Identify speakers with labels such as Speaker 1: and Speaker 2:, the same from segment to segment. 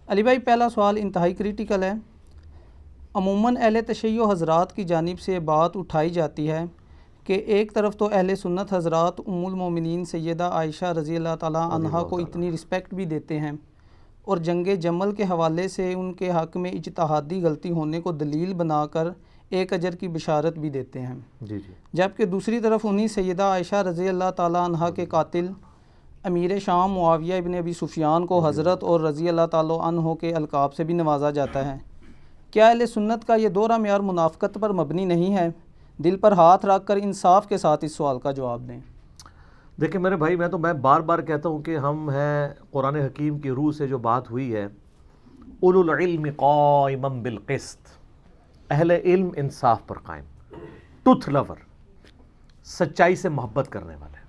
Speaker 1: علی بھائی پہلا سوال انتہائی کریٹیکل ہے۔ عموماً اہل تشیع حضرات کی جانب سے بات اٹھائی جاتی ہے کہ ایک طرف تو اہل سنت حضرات ام المومنین سیدہ عائشہ رضی اللہ تعالیٰ عنہا کو اتنی رسپیکٹ بھی دیتے ہیں اور جنگ جمل کے حوالے سے ان کے حق میں اجتہادی غلطی ہونے کو دلیل بنا کر ایک اجر کی بشارت بھی دیتے ہیں، جبکہ دوسری طرف انہی سیدہ عائشہ رضی اللہ تعالیٰ عنہا کے قاتل امیر شام معاویہ ابن ابی سفیان کو حضرت اور رضی اللہ تعالیٰ عنہ کے القاب سے بھی نوازا جاتا ہے۔ کیا اہل سنت کا یہ دوہرا معیار منافقت پر مبنی نہیں ہے؟ دل پر ہاتھ رکھ کر انصاف کے ساتھ اس سوال کا جواب دیں۔
Speaker 2: دیکھیں میرے بھائی، میں بار بار کہتا ہوں کہ ہم ہیں قرآن حکیم کی روح سے جو بات ہوئی ہے، اولو العلم قائما بالقسط، اہل علم انصاف پر قائم، ٹروتھ لور، سچائی سے محبت کرنے والے۔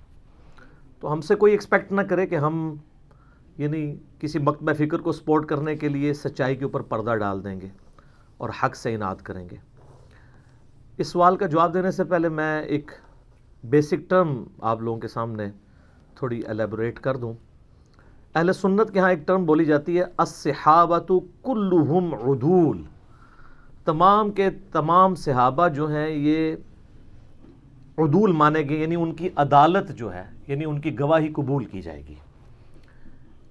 Speaker 2: تو ہم سے کوئی ایکسپیکٹ نہ کرے کہ ہم یعنی کسی مکتبہ فکر کو سپورٹ کرنے کے لیے سچائی کے اوپر پردہ ڈال دیں گے اور حق سے اناد کریں گے۔ اس سوال کا جواب دینے سے پہلے میں ایک بیسک ٹرم آپ لوگوں کے سامنے تھوڑی ایلیبوریٹ کر دوں۔ اہل سنت کے ہاں ایک ٹرم بولی جاتی ہے، الصحابۃ کلہم عدول، تمام کے تمام صحابہ جو ہیں یہ عدول مانے گئے، یعنی ان کی عدالت جو ہے، یعنی ان کی گواہی قبول کی جائے گی۔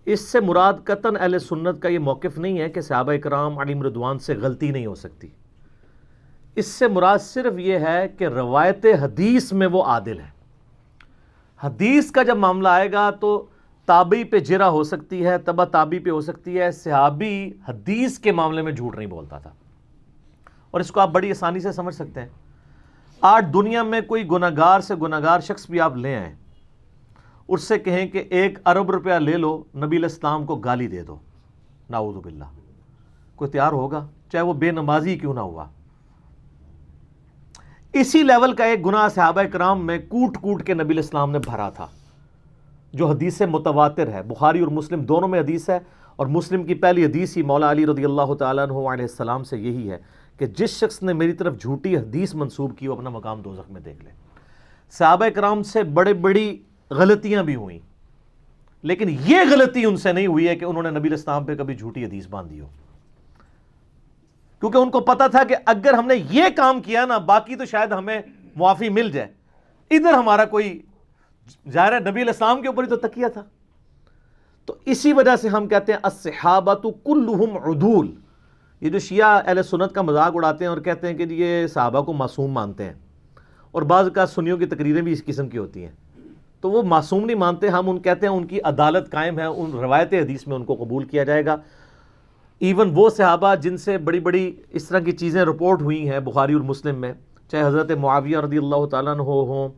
Speaker 2: اس سے مراد قطعاً اہل سنت کا یہ موقف نہیں ہے کہ صحابہ کرام علیہم رضوان سے غلطی نہیں ہو سکتی۔ اس سے مراد صرف یہ ہے کہ روایت حدیث میں وہ عادل ہے۔ حدیث کا جب معاملہ آئے گا تو تابعی پہ جرح ہو سکتی ہے، تبع تابعی پہ ہو سکتی ہے، صحابی حدیث کے معاملے میں جھوٹ نہیں بولتا تھا، اور اس کو آپ بڑی آسانی سے سمجھ سکتے ہیں۔ آج دنیا میں کوئی گناہگار سے گناہگار شخص بھی آپ لے آئیں، اس سے کہیں کہ 1 ارب روپیہ لے لو، نبی علیہ السلام کو گالی دے دو، نعوذ باللہ، کوئی تیار ہوگا؟ چاہے وہ بے نمازی کیوں نہ ہوا۔ اسی لیول کا ایک گناہ صحابہ کرام میں کوٹ کوٹ کے نبی علیہ السلام نے بھرا تھا، جو حدیث متواتر ہے، بخاری اور مسلم دونوں میں حدیث ہے، اور مسلم کی پہلی حدیث ہی مولا علی رضی اللہ تعالیٰ عنہ علیہ السلام سے یہی ہے کہ جس شخص نے میری طرف جھوٹی حدیث منسوب کی وہ اپنا مقام دوزخ میں دیکھ لے۔ صحابہ کرام سے بڑی غلطیاں بھی ہوئیں، لیکن یہ غلطی ان سے نہیں ہوئی ہے کہ انہوں نے نبی علیہ السلام پہ کبھی جھوٹی حدیث باندھی ہو، کیونکہ ان کو پتا تھا کہ اگر ہم نے یہ کام کیا نا، باقی تو شاید ہمیں معافی مل جائے، ادھر ہمارا کوئی ظاہر ہے نبی علیہ السلام کے اوپر ہی تو تکیہ تھا۔ تو اسی وجہ سے ہم کہتے ہیں الصحابۃ کلہم عدول۔ یہ جو شیعہ اہل سنت کا مذاق اڑاتے ہیں اور کہتے ہیں کہ یہ صحابہ کو معصوم مانتے ہیں، اور بعض کا سنیوں کی تقریریں بھی اس قسم کی ہوتی ہیں، تو وہ معصوم نہیں مانتے، ہم ان کہتے ہیں ان کی عدالت قائم ہے، ان روایت حدیث میں ان کو قبول کیا جائے گا۔ ایون وہ صحابہ جن سے بڑی اس طرح کی چیزیں رپورٹ ہوئی ہیں بخاری اور مسلم میں، چاہے حضرت معاویہ رضی اللہ تعالیٰ عنہ ہوں،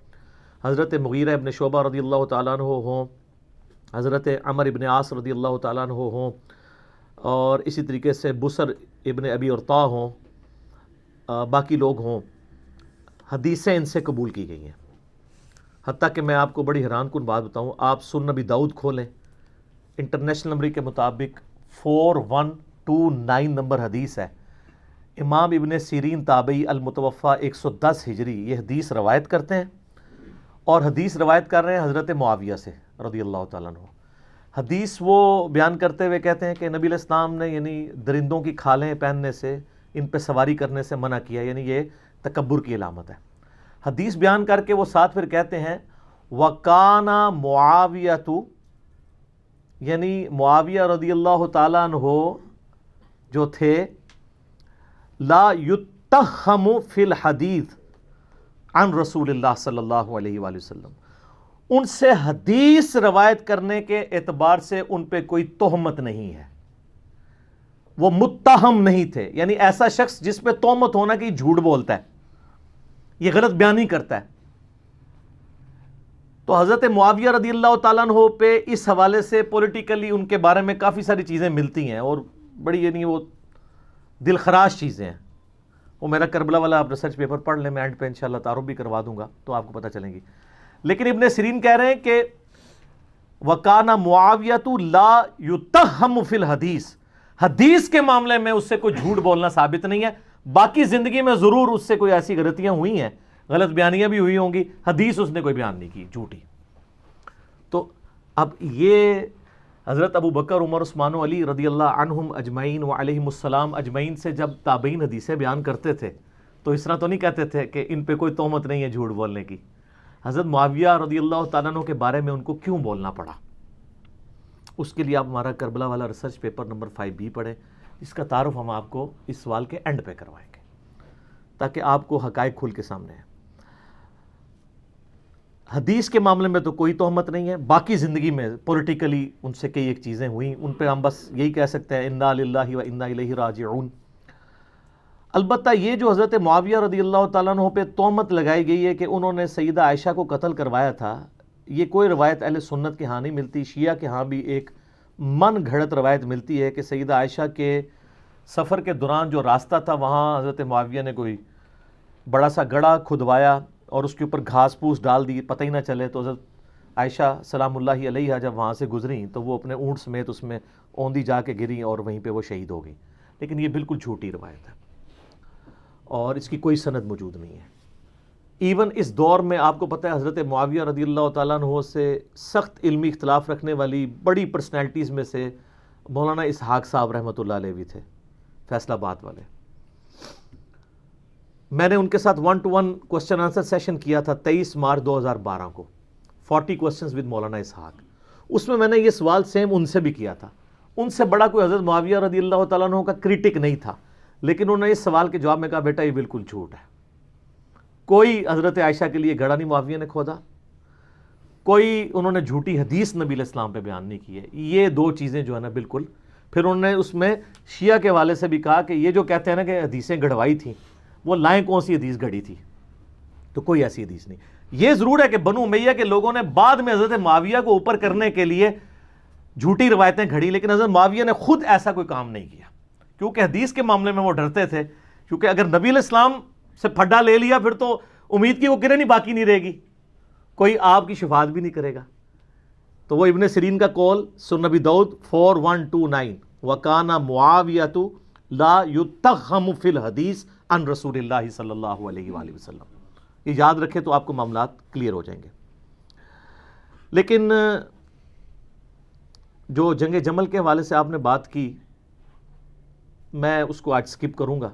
Speaker 2: حضرت مغیرہ ابن شعبہ رضی اللہ تعالیٰ عنہ ہوں، حضرت عمر ابن عاص رضی اللہ تعالیٰ عنہ ہوں، اور اسی طریقے سے بسر ابن ابی ارطا ہوں، باقی لوگ ہوں، حدیثیں ان سے قبول کی گئی ہیں۔ حتیٰ کہ میں آپ کو بڑی حیران کن بات بتاؤں، آپ سنن نبی داؤد کھولیں، انٹرنیشنل نمبر کے مطابق 4129 نمبر حدیث ہے، امام ابن سیرین تابعی المتوفہ 110 ہجری یہ حدیث روایت کرتے ہیں، اور حدیث روایت کر رہے ہیں حضرت معاویہ سے رضی اللہ تعالیٰ عنہ۔ حدیث وہ بیان کرتے ہوئے کہتے ہیں کہ نبی علیہ السلام نے یعنی درندوں کی کھالیں پہننے سے، ان پہ سواری کرنے سے منع کیا، یعنی یہ تکبر کی علامت ہے۔ حدیث بیان کر کے وہ ساتھ پھر کہتے ہیں وَقَانَ مُعَاوِيَةُ، یعنی معاویہ رضی اللہ تعالیٰ عنہ جو تھے، لا يُتَّهَّمُ فِي الْحَدِيثِ عن رسول اللہ صلی اللہ علیہ وآلہ وسلم، ان سے حدیث روایت کرنے کے اعتبار سے ان پہ کوئی تہمت نہیں ہے، وہ متہم نہیں تھے، یعنی ایسا شخص جس پہ تہمت ہونا کہ جھوٹ بولتا ہے، یہ غلط بیانی کرتا ہے۔ تو حضرت معاویہ رضی اللہ تعالیٰ عنہ پہ اس حوالے سے پولیٹیکلی ان کے بارے میں کافی ساری چیزیں ملتی ہیں، اور بڑی یعنی وہ دل خراش چیزیں ہیں۔ وہ میرا کربلا والا آپ ریسرچ پیپر پڑھ لیں، میں اینڈ پہ انشاءاللہ تعارف بھی کروا دوں گا تو آپ کو پتہ چلیں گی۔ لیکن ابن سیرین کہہ رہے ہیں کہ وَقَانَ مُعَاوِيَةُ لَا يُتَّهَّمُ فِي الْحَدِيثِ، حدیث کے معاملے میں اس سے کوئی جھوٹ بولنا ثابت نہیں ہے، باقی زندگی میں ضرور اس سے کوئی ایسی غلطیاں ہوئی ہیں، غلط بیانیاں بھی ہوئی ہوں گی، حدیث اس نے کوئی بیان نہیں کی جھوٹی۔ تو اب یہ حضرت ابو بکر، عمر، عثمان و علی رضی اللہ عنہم اجمعین و علیہم السلام اجمعین سے جب تابعین حدیثیں بیان کرتے تھے تو اس طرح تو نہیں کہتے تھے کہ ان پہ کوئی تہمت نہیں ہے جھوٹ بولنے کی. حضرت معاویہ رضی اللہ تعالیٰ عنہ کے بارے میں ان کو کیوں بولنا پڑا؟ اس کے لیے آپ ہمارا کربلا والا ریسرچ پیپر نمبر 5B پڑھیں، اس کا تعارف ہم آپ کو اس سوال کے اینڈ پہ کروائیں گے تاکہ آپ کو حقائق کھل کے سامنے ہیں. حدیث کے معاملے میں تو کوئی تہمت نہیں ہے، باقی زندگی میں پولیٹیکلی ان سے کئی ایک چیزیں ہوئیں، ان پہ ہم بس یہی کہہ سکتے ہیں انا للہ و انا الیہ راجعون. البتہ یہ جو حضرت معاویہ رضی اللہ تعالیٰ عنہ پہ تہمت لگائی گئی ہے کہ انہوں نے سیدہ عائشہ کو قتل کروایا تھا، یہ کوئی روایت اہل سنت کے ہاں نہیں ملتی. شیعہ کے ہاں بھی ایک من گھڑت روایت ملتی ہے کہ سیدہ عائشہ کے سفر کے دوران جو راستہ تھا وہاں حضرت معاویہ نے کوئی بڑا سا گڑھا کھدوایا اور اس کے اوپر گھاس پھوس ڈال دی، پتہ ہی نہ چلے. تو حضرت عائشہ سلام اللہ علیہا جب وہاں سے گزریں تو وہ اپنے اونٹ سمیت اس میں اوندھی جا کے گریں اور وہیں پہ وہ شہید ہو گئیں. لیکن یہ بالکل جھوٹی روایت ہے اور اس کی کوئی سند موجود نہیں ہے. ایون اس دور میں آپ کو پتہ ہے حضرت معاویہ رضی اللہ تعالیٰ عنہ سے سخت علمی اختلاف رکھنے والی بڑی پرسنالٹیز میں سے مولانا اسحاق صاحب رحمۃ اللہ علیہ بھی تھے، فیصل آباد والے. میں نے ان کے ساتھ 1-to-1 کوسچن آنسر سیشن کیا تھا 23 مارچ 2012 کو، 40 کوسچنز ود مولانا اسحاق. اس میں نے یہ سوال سیم ان سے بھی کیا تھا. ان سے بڑا کوئی حضرت معاویہ رضی اللہ تعالیٰ عنہ کا کریٹک نہیں تھا، لیکن انہوں نے اس سوال کے جواب میں کہا بیٹا یہ بالکل جھوٹ ہے. کوئی حضرت عائشہ کے لیے گڑھا نہیں معاویہ نے کھودا، کوئی انہوں نے جھوٹی حدیث نبی علیہ السلام پہ بیان نہیں کی ہے. یہ دو چیزیں جو ہے نا بالکل. پھر انہوں نے اس میں شیعہ کے والے سے بھی کہا کہ یہ جو کہتے ہیں نا کہ حدیثیں گڑھوائی تھیں، وہ لائیں کون سی حدیث گھڑی تھی؟ تو کوئی ایسی حدیث نہیں. یہ ضرور ہے کہ بنو امیہ کے لوگوں نے بعد میں حضرت معاویہ کو اوپر کرنے کے لیے جھوٹی روایتیں گھڑی، لیکن حضرت معاویہ نے خود ایسا کوئی کام نہیں کیا، کیونکہ حدیث کے معاملے میں وہ ڈرتے تھے. کیونکہ اگر نبی علیہ السلام سے پھڈا لے لیا پھر تو امید کی وہ کرے نہیں باقی نہیں رہے گی، کوئی آپ کی شفاعت بھی نہیں کرے گا. تو وہ ابن سیرین کا قول سنن نبی داؤد 4129 وَكَانَ مُعَاوِيَةُ لَا يُتَّخَّمُ فِي الْحَدِيثِ عن رسول اللہ صلی اللہ علیہ وآلہ وسلم. یہ یاد رکھے تو آپ کو معاملات کلیئر ہو جائیں گے. لیکن جو جنگ جمل کے حوالے سے آپ نے بات کی، میں اس کو آج سکپ کروں گا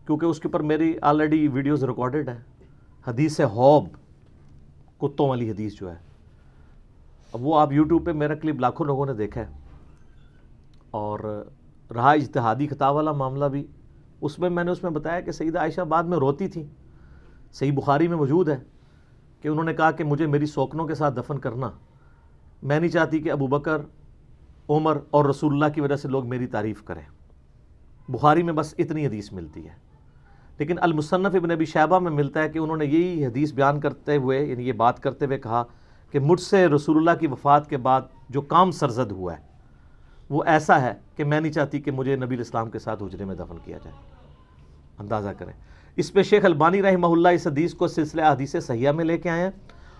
Speaker 2: کیونکہ اس کے اوپر میری آلریڈی ویڈیوز ریکارڈڈ ہیں. حدیث حوب، کتوں والی حدیث جو ہے، اب وہ آپ یوٹیوب پہ میرا کلپ لاکھوں لوگوں نے دیکھا ہے. اور رہا اجتہادی خطا والا معاملہ بھی، اس میں نے اس میں بتایا کہ سیدہ عائشہ بعد میں روتی تھی. صحیح بخاری میں موجود ہے کہ انہوں نے کہا کہ مجھے میری سوکنوں کے ساتھ دفن کرنا، میں نہیں چاہتی کہ ابو بکر، عمر اور رسول اللہ کی وجہ سے لوگ میری تعریف کریں. بخاری میں بس اتنی حدیث ملتی ہے. لیکن المصنف ابن ابی شیبہ میں ملتا ہے کہ انہوں نے یہی حدیث بیان کرتے ہوئے، یعنی یہ بات کرتے ہوئے کہا کہ مجھ سے رسول اللہ کی وفات کے بعد جو کام سرزد ہوا ہے وہ ایسا ہے کہ میں نہیں چاہتی کہ مجھے نبی الاسلام کے ساتھ حجرے میں دفن کیا جائے. اندازہ کریں. اس پہ شیخ البانی رحمہ اللہ اس حدیث کو سلسلہ احادیث صحیحہ میں لے کے آئے ہیں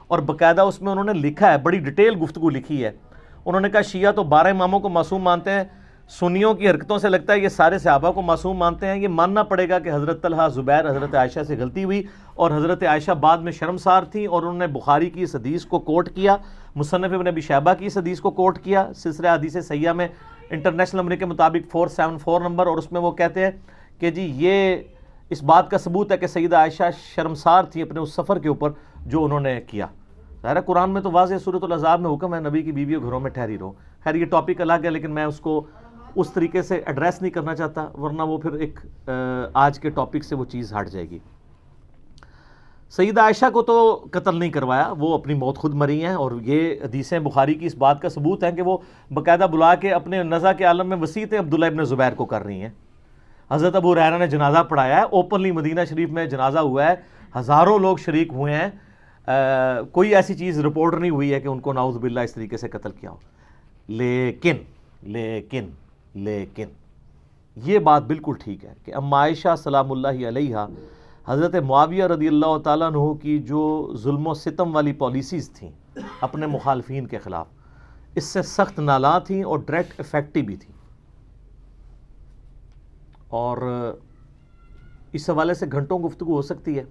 Speaker 2: اور باقاعدہ اس میں انہوں نے لکھا ہے، بڑی ڈیٹیل گفتگو لکھی ہے. انہوں نے کہا شیعہ تو 12 اماموں کو معصوم مانتے ہیں، سنیوں کی حرکتوں سے لگتا ہے یہ سارے صحابہ کو معصوم مانتے ہیں. یہ ماننا پڑے گا کہ حضرت طلحہ، زبیر، حضرت عائشہ سے غلطی ہوئی اور حضرت عائشہ بعد میں شرمسار تھیں اور انہوں نے بخاری کی اس حدیث کو کوٹ کیا، مصنف ابن ابی شیبہ کی اس حدیث کو کوٹ کیا سلسلہ حدیث صحیحہ میں انٹرنیشنل نمبر کے مطابق 474 نمبر. اور اس میں وہ کہتے ہیں کہ جی یہ اس بات کا ثبوت ہے کہ سیدہ عائشہ شرمسار تھی اپنے اس سفر کے اوپر جو انہوں نے کیا. ظاہر قرآن میں تو واضح سورۃ الاحزاب میں حکم ہے نبی کی بیویوں گھروں میں ٹھہری رہو. خیر یہ ٹاپک الگ ہے لیکن میں اس کو اس طریقے سے ایڈریس نہیں کرنا چاہتا ورنہ وہ پھر ایک آج کے ٹاپک سے وہ چیز ہٹ جائے گی. سیدہ عائشہ کو تو قتل نہیں کروایا، وہ اپنی موت خود مری ہیں اور یہ حدیثیں بخاری کی اس بات کا ثبوت ہیں کہ وہ باقاعدہ بلا کے اپنے نزا کے عالم میں وسیعتیں عبداللہ ابن زبیر کو کر رہی ہیں. حضرت ابو ہریرہ نے جنازہ پڑھایا ہے، اوپنلی مدینہ شریف میں جنازہ ہوا ہے، ہزاروں لوگ شریک ہوئے ہیں. کوئی ایسی چیز رپورٹ نہیں ہوئی ہے کہ ان کو نعوذ باللہ اس طریقے سے قتل کیا ہو. لیکن یہ بات بالکل ٹھیک ہے کہ ام عائشہ سلام اللہ علیہا حضرت معاویہ رضی اللہ تعالیٰ عنہ کی جو ظلم و ستم والی پالیسیز تھیں اپنے مخالفین کے خلاف، اس سے سخت نالاں تھیں اور ڈائریکٹ افیکٹو بھی تھیں. اور اس حوالے سے گھنٹوں گفتگو ہو سکتی ہے.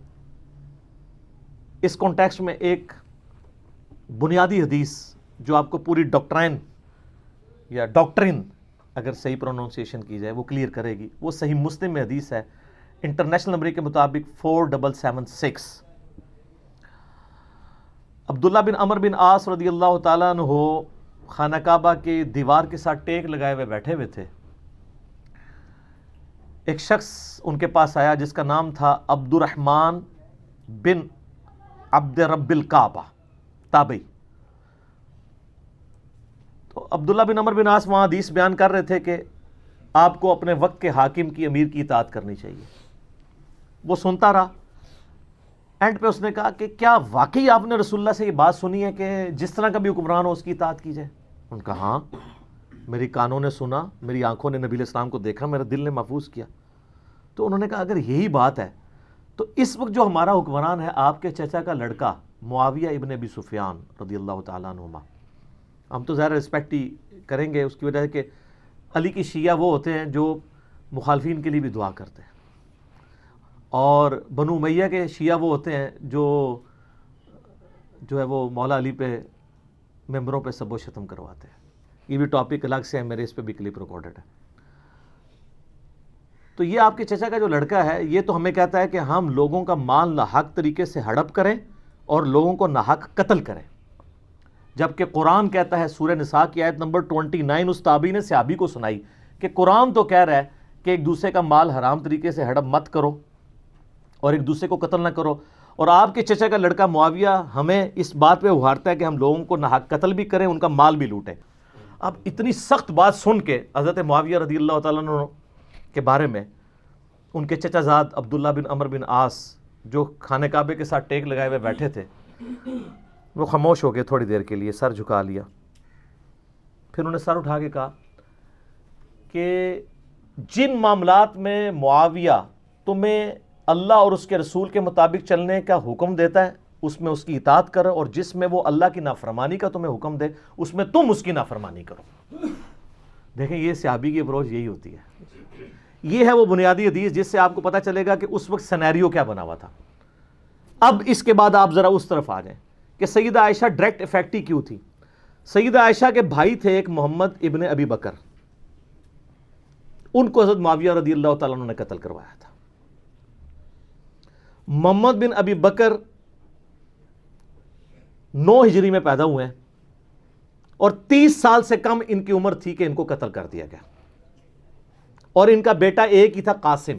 Speaker 2: اس کانٹیکسٹ میں ایک بنیادی حدیث جو آپ کو پوری ڈاکٹرائن یا ڈاکٹرن اگر صحیح پروننسیشن کی جائے وہ کلیئر کرے گی. وہ صحیح مسلم میں حدیث ہے, انٹرنیشنل نمبر کے مطابق 4776. عبداللہ بن عمر بن عاص رضی اللہ تعالیٰ عنہ خانہ کعبہ کے دیوار کے ساتھ ٹیک لگائے ہوئے بیٹھے ہوئے تھے. ایک شخص ان کے پاس آیا جس کا نام تھا عبد الرحمن بن عبد رب الکعبہ تابعی. تو عبداللہ بن عمر بن عاص وہاں حدیث بیان کر رہے تھے کہ آپ کو اپنے وقت کے حاکم کی, امیر کی اطاعت کرنی چاہیے. وہ سنتا رہا. اینڈ پہ اس نے کہا کہ کیا واقعی آپ نے رسول اللہ سے یہ بات سنی ہے کہ جس طرح کا بھی حکمران ہو اس کی اطاعت کی جائے؟ ان کا ہاں, میری کانوں نے سنا, میری آنکھوں نے نبی علیہ السلام کو دیکھا, میرے دل نے محفوظ کیا. تو انہوں نے کہا اگر یہی بات ہے تو اس وقت جو ہمارا حکمران ہے آپ کے چچا کا لڑکا معاویہ ابن ابی سفیان رضی اللہ تعالیٰ عنہما, ہم تو ظاہر رسپیکٹ ہی کریں گے اس کی وجہ سے کہ علی کی شیعہ وہ ہوتے ہیں جو مخالفین کے لیے بھی دعا کرتے ہیں, اور بنو امیہ کے شیعہ وہ ہوتے ہیں جو ہے وہ مولا علی پہ ممبروں پہ سب و شتم کرواتے ہیں. یہ بھی ٹاپک الگ سے ہے, میرے اس پہ بھی کلپ ریکارڈڈ ہے. تو یہ آپ کے چچا کا جو لڑکا ہے یہ تو ہمیں کہتا ہے کہ ہم لوگوں کا مال ناحق طریقے سے ہڑپ کریں اور لوگوں کو ناحق قتل کریں, جبکہ قرآن کہتا ہے سورہ نساء کی آیت نمبر 29 اس تابعی نے صحابی کو سنائی کہ قرآن تو کہہ رہا ہے کہ ایک دوسرے کا مال حرام طریقے سے ہڑپ مت کرو اور ایک دوسرے کو قتل نہ کرو, اور آپ کے چچا کا لڑکا معاویہ ہمیں اس بات پہ ابھارتا ہے کہ ہم لوگوں کو ناحق قتل بھی کریں, ان کا مال بھی لوٹیں. اب اتنی سخت بات سن کے حضرت معاویہ رضی اللہ تعالیٰ عنہ کے بارے میں ان کے چچا زاد عبداللہ بن عمر بن عاص جو خانہ کعبے کے ساتھ ٹیک لگائے ہوئے بیٹھے تھے وہ خاموش ہو گئے تھوڑی دیر کے لیے, سر جھکا لیا. پھر انہوں نے سر اٹھا کے کہا کہ جن معاملات میں معاویہ تمہیں اللہ اور اس کے رسول کے مطابق چلنے کا حکم دیتا ہے اس میں اس کی اطاعت کرو, اور جس میں وہ اللہ کی نافرمانی کا تمہیں حکم دے اس میں تم اس کی نافرمانی کرو. دیکھیں یہ صحابی کی اپروچ یہی ہوتی ہے. یہ ہے وہ بنیادی حدیث جس سے آپ کو پتہ چلے گا کہ اس وقت سینیریو کیا بنا ہوا تھا. اب اس کے بعد آپ ذرا اس طرف آ جائیں کہ سیدہ عائشہ ڈائریکٹ افیکٹی کیوں تھی. سیدہ عائشہ کے بھائی تھے ایک محمد ابن ابی بکر, ان کو حضرت معاویہ رضی اللہ تعالیٰ عنہ نے قتل کروایا تھا. محمد بن ابی بکر 9 ہجری میں پیدا ہوئے ہیں اور 30 سال سے کم ان کی عمر تھی کہ ان کو قتل کر دیا گیا, اور ان کا بیٹا ایک ہی تھا قاسم,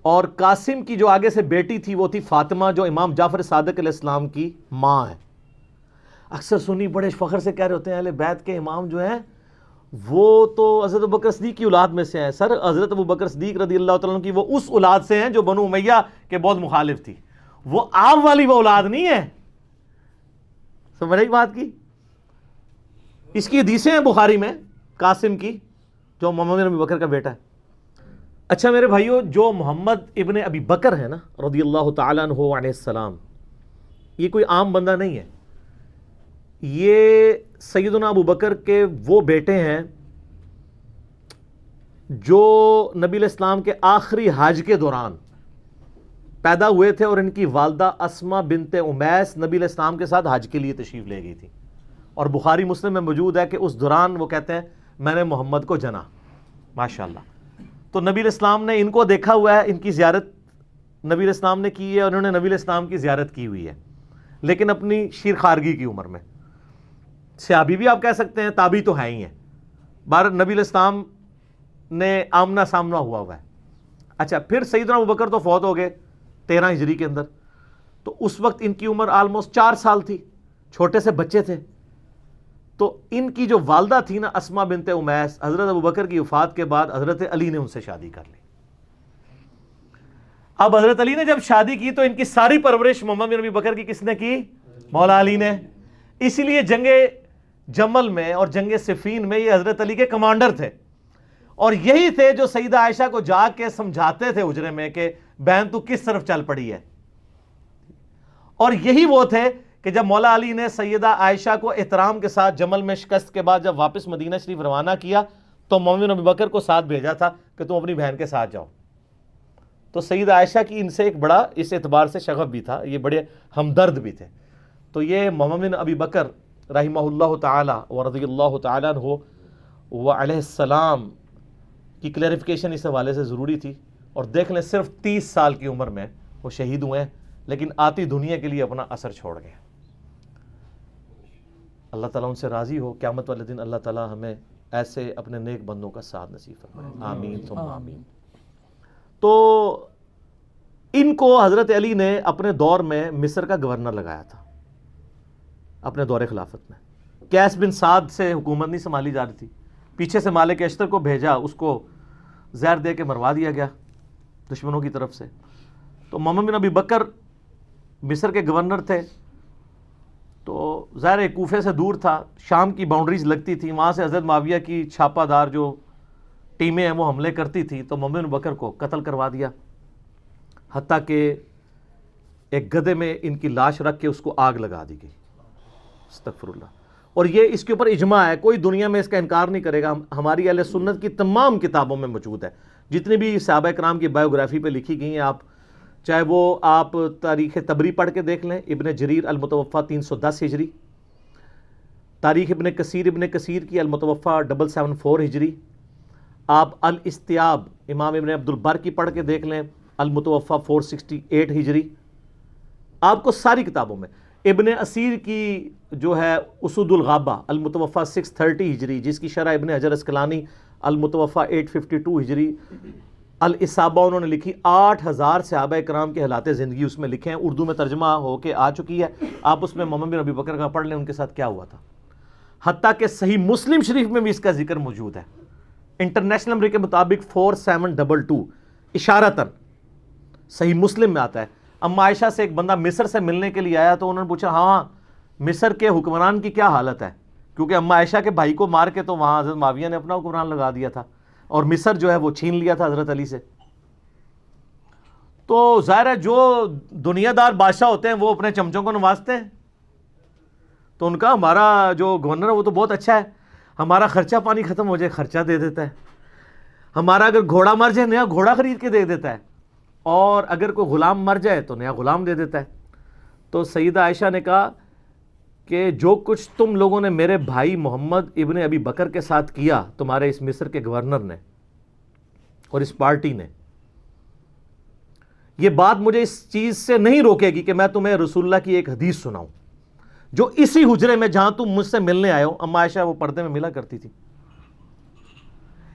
Speaker 2: اور قاسم کی جو آگے سے بیٹی تھی وہ تھی فاطمہ جو امام جعفر صادق علیہ السلام کی ماں ہے. اکثر سنی بڑے فخر سے کہہ رہے ہوتے ہیں اہل بیت کے امام جو ہیں وہ تو حضرت ابوبکر صدیق کی اولاد میں سے ہیں. سر حضرت ابوبکر صدیق رضی اللہ تعالیٰ عنہ کی وہ اس اولاد سے ہیں جو بنو امیہ کے بہت مخالف تھی, وہ آپ والی وہ اولاد نہیں ہے. سمجھ رہی بات کی؟ اس کی حدیثیں ہیں بخاری میں قاسم کی جو محمد بن ابی بکر کا بیٹا ہے. اچھا میرے بھائیو, جو محمد ابن ابی بکر ہے نا رضی اللہ تعالیٰ عنہ علیہ السلام, یہ کوئی عام بندہ نہیں ہے. یہ سیدنا ابو بکر کے وہ بیٹے ہیں جو نبی علیہ السلام کے آخری حج کے دوران پیدا ہوئے تھے, اور ان کی والدہ اسما بنت امیس نبی علیہ السلام کے ساتھ حج کے لیے تشریف لے گئی تھی, اور بخاری مسلم میں موجود ہے کہ اس دوران وہ کہتے ہیں میں نے محمد کو جنا. ماشاءاللہ. تو نبی علیہ السلام نے ان کو دیکھا ہوا ہے, ان کی زیارت نبی علیہ السلام نے کی ہے, اور انہوں نے نبی علیہ السلام کی زیارت کی ہوئی ہے, لیکن اپنی شیر خارگی کی عمر میں. صحابی بھی آپ کہہ سکتے ہیں, تابعی تو ہیں ہی ہیں. بار نبی علیہ السلام نے آمنا سامنا ہوا ہے. اچھا پھر سیدنا ابوبکر تو فوت ہو گئے 13 ہجری کے اندر, تو اس وقت ان کی عمر آلموسٹ 4 سال تھی, چھوٹے سے بچے تھے. تو ان کی جو والدہ تھی نا اسما بنت امیس, حضرت ابوبکر کی وفات کے بعد حضرت علی نے ان سے شادی کر لی. اب حضرت علی نے جب شادی کی تو ان کی ساری پرورش محمد بن ابی بکر کی کس نے کی؟ مولا علی نے. اسی لیے جنگ جمل میں اور جنگ صفین میں یہ حضرت علی کے کمانڈر تھے, اور یہی تھے جو سیدہ عائشہ کو جا کے سمجھاتے تھے اجرے میں کہ بہن تو کس طرف چل پڑی ہے. اور یہی وہ تھے کہ جب مولا علی نے سیدہ عائشہ کو احترام کے ساتھ جمل میں شکست کے بعد جب واپس مدینہ شریف روانہ کیا تو محمد بن ابی بکر کو ساتھ بھیجا تھا کہ تم اپنی بہن کے ساتھ جاؤ. تو سیدہ عائشہ کی ان سے ایک بڑا اس اعتبار سے شغف بھی تھا, یہ بڑے ہمدرد بھی تھے. تو یہ محمد بن ابی بکر رحمہ اللہ تعالی و رضی اللہ تعالیٰ عنہ و علیہ السلام کی کلیریفیکیشن اس حوالے سے ضروری تھی. اور دیکھ لیں صرف 30 سال کی عمر میں وہ شہید ہوئے ہیں، لیکن آتی دنیا کے لیے اپنا اثر چھوڑ گئے. اللہ تعالیٰ ان سے راضی ہو. قیامت والے دن اللہ تعالیٰ ہمیں ایسے اپنے نیک بندوں کا ساتھ نصیب فرمائے. آمین ثم آمین. تو ان کو حضرت علی نے اپنے دور میں مصر کا گورنر لگایا تھا اپنے دور خلافت میں. قیس بن سعد سے حکومت نہیں سنبھالی جا رہی تھی، پیچھے سے مالک اشتر کو بھیجا، اس کو زہر دے کے مروا دیا گیا دشمنوں کی طرف سے. تو محمد بن ابی بکر مصر کے گورنر تھے، تو ظاہر کوفے سے دور تھا، شام کی باؤنڈریز لگتی تھی، وہاں سے حضرت معاویہ کی چھاپہ دار جو ٹیمیں ہیں وہ حملے کرتی تھی. تو محمد بن بکر کو قتل کروا دیا، حتیٰ کہ ایک گدھے میں ان کی لاش رکھ کے اس کو آگ لگا دی گئی. استغفر اللہ. اور یہ اس کے اوپر اجماع ہے، کوئی دنیا میں اس کا انکار نہیں کرے گا. ہماری اہل سنت کی تمام کتابوں میں موجود ہے، جتنی بھی صحابہ کرام کی بایوگرافی پہ لکھی گئی ہیں، آپ چاہے وہ آپ تاریخ طبری پڑھ کے دیکھ لیں، ابن جریر المتوفیٰ 310 ہجری، تاریخ ابن کثیر کی المتوفیٰ 774 ہجری، آپ الاستیاب امام ابن عبد البر کی پڑھ کے دیکھ لیں، المتوفیٰ 468 ہجری. آپ کو ساری کتابوں میں ابن اسیر کی جو ہے اسود الغابہ المتوفیٰ 630 ہجری، جس کی شرح ابن حجر اسقلانی المتوفیٰ 852 ہجری، الاصابہ انہوں نے لکھی. 8000 صحابہ کرام کے حالات زندگی اس میں لکھے ہیں، اردو میں ترجمہ ہو کے آ چکی ہے. آپ اس میں محمد بن ابی بکر کا پڑھ لیں، ان کے ساتھ کیا ہوا تھا. حتیٰ کہ صحیح مسلم شریف میں بھی اس کا ذکر موجود ہے، انٹرنیشنل نمبر کے مطابق 4722 اشارتاً صحیح مسلم میں آتا ہے. اما عائشہ سے ایک بندہ مصر سے ملنے کے لیے آیا، تو انہوں نے پوچھا ہاں مصر کے حکمران کی کیا حالت ہے، کیونکہ اما عائشہ کے بھائی کو مار کے تو وہاں حضرت معاویہ نے اپنا حکمران لگا دیا تھا، اور مصر جو ہے وہ چھین لیا تھا حضرت علی سے. تو ظاہر ہے جو دنیا دار بادشاہ ہوتے ہیں وہ اپنے چمچوں کو نوازتے ہیں. تو ان کا ہمارا جو گورنر ہے وہ تو بہت اچھا ہے، ہمارا خرچہ پانی ختم ہو جائے خرچہ دے دیتا ہے، ہمارا اگر گھوڑا مر جائے نیا گھوڑا خرید کے دے دیتا ہے، اور اگر کوئی غلام مر جائے تو نیا غلام دے دیتا ہے. تو سیدہ عائشہ نے کہا کہ جو کچھ تم لوگوں نے میرے بھائی محمد ابن ابی بکر کے ساتھ کیا، تمہارے اس مصر کے گورنر نے اور اس پارٹی نے، یہ بات مجھے اس چیز سے نہیں روکے گی کہ میں تمہیں رسول اللہ کی ایک حدیث سناؤں جو اسی حجرے میں جہاں تم مجھ سے ملنے آئے ہو. اما عائشہ وہ پردے میں ملا کرتی تھی.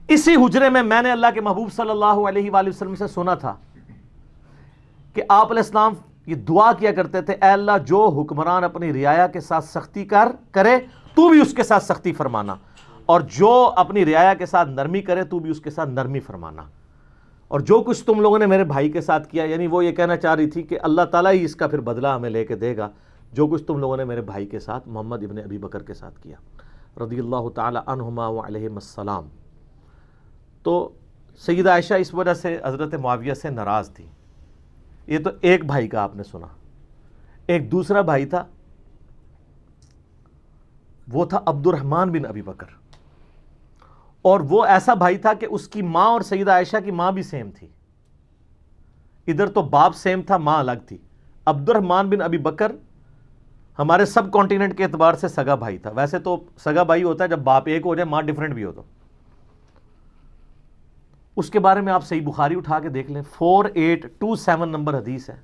Speaker 2: اسی حجرے میں نے اللہ کے محبوب صلی اللہ علیہ وآلہ وسلم سے سنا تھا کہ آپ علیہ السلام یہ دعا کیا کرتے تھے، اے اللہ جو حکمران اپنی رعایا کے ساتھ سختی کرے تو بھی اس کے ساتھ سختی فرمانا، اور جو اپنی رعایا کے ساتھ نرمی کرے تو بھی اس کے ساتھ نرمی فرمانا. اور جو کچھ تم لوگوں نے میرے بھائی کے ساتھ کیا، یعنی وہ یہ کہنا چاہ رہی تھی کہ اللہ تعالیٰ ہی اس کا پھر بدلہ ہمیں لے کے دے گا، جو کچھ تم لوگوں نے میرے بھائی کے ساتھ محمد ابن ابی بکر کے ساتھ کیا رضی اللہ تعالی عنہما وعلیہم السلام. تو سیدہ عائشہ اس وجہ سے حضرت معاویہ سے ناراض تھی. یہ تو ایک بھائی کا آپ نے سنا. ایک دوسرا بھائی تھا، وہ تھا عبد الرحمن بن ابی بکر، اور وہ ایسا بھائی تھا کہ اس کی ماں اور سیدہ عائشہ کی ماں بھی سیم تھی. ادھر تو باپ سیم تھا، ماں الگ تھی. عبد الرحمن بن ابی بکر ہمارے سب کانٹیننٹ کے اعتبار سے سگا بھائی تھا. ویسے تو سگا بھائی ہوتا ہے جب باپ ایک ہو جائے ماں ڈیفرنٹ بھی ہو. تو اس کے بارے میں آپ صحیح بخاری اٹھا کے دیکھ لیں، 4827 نمبر حدیث ہے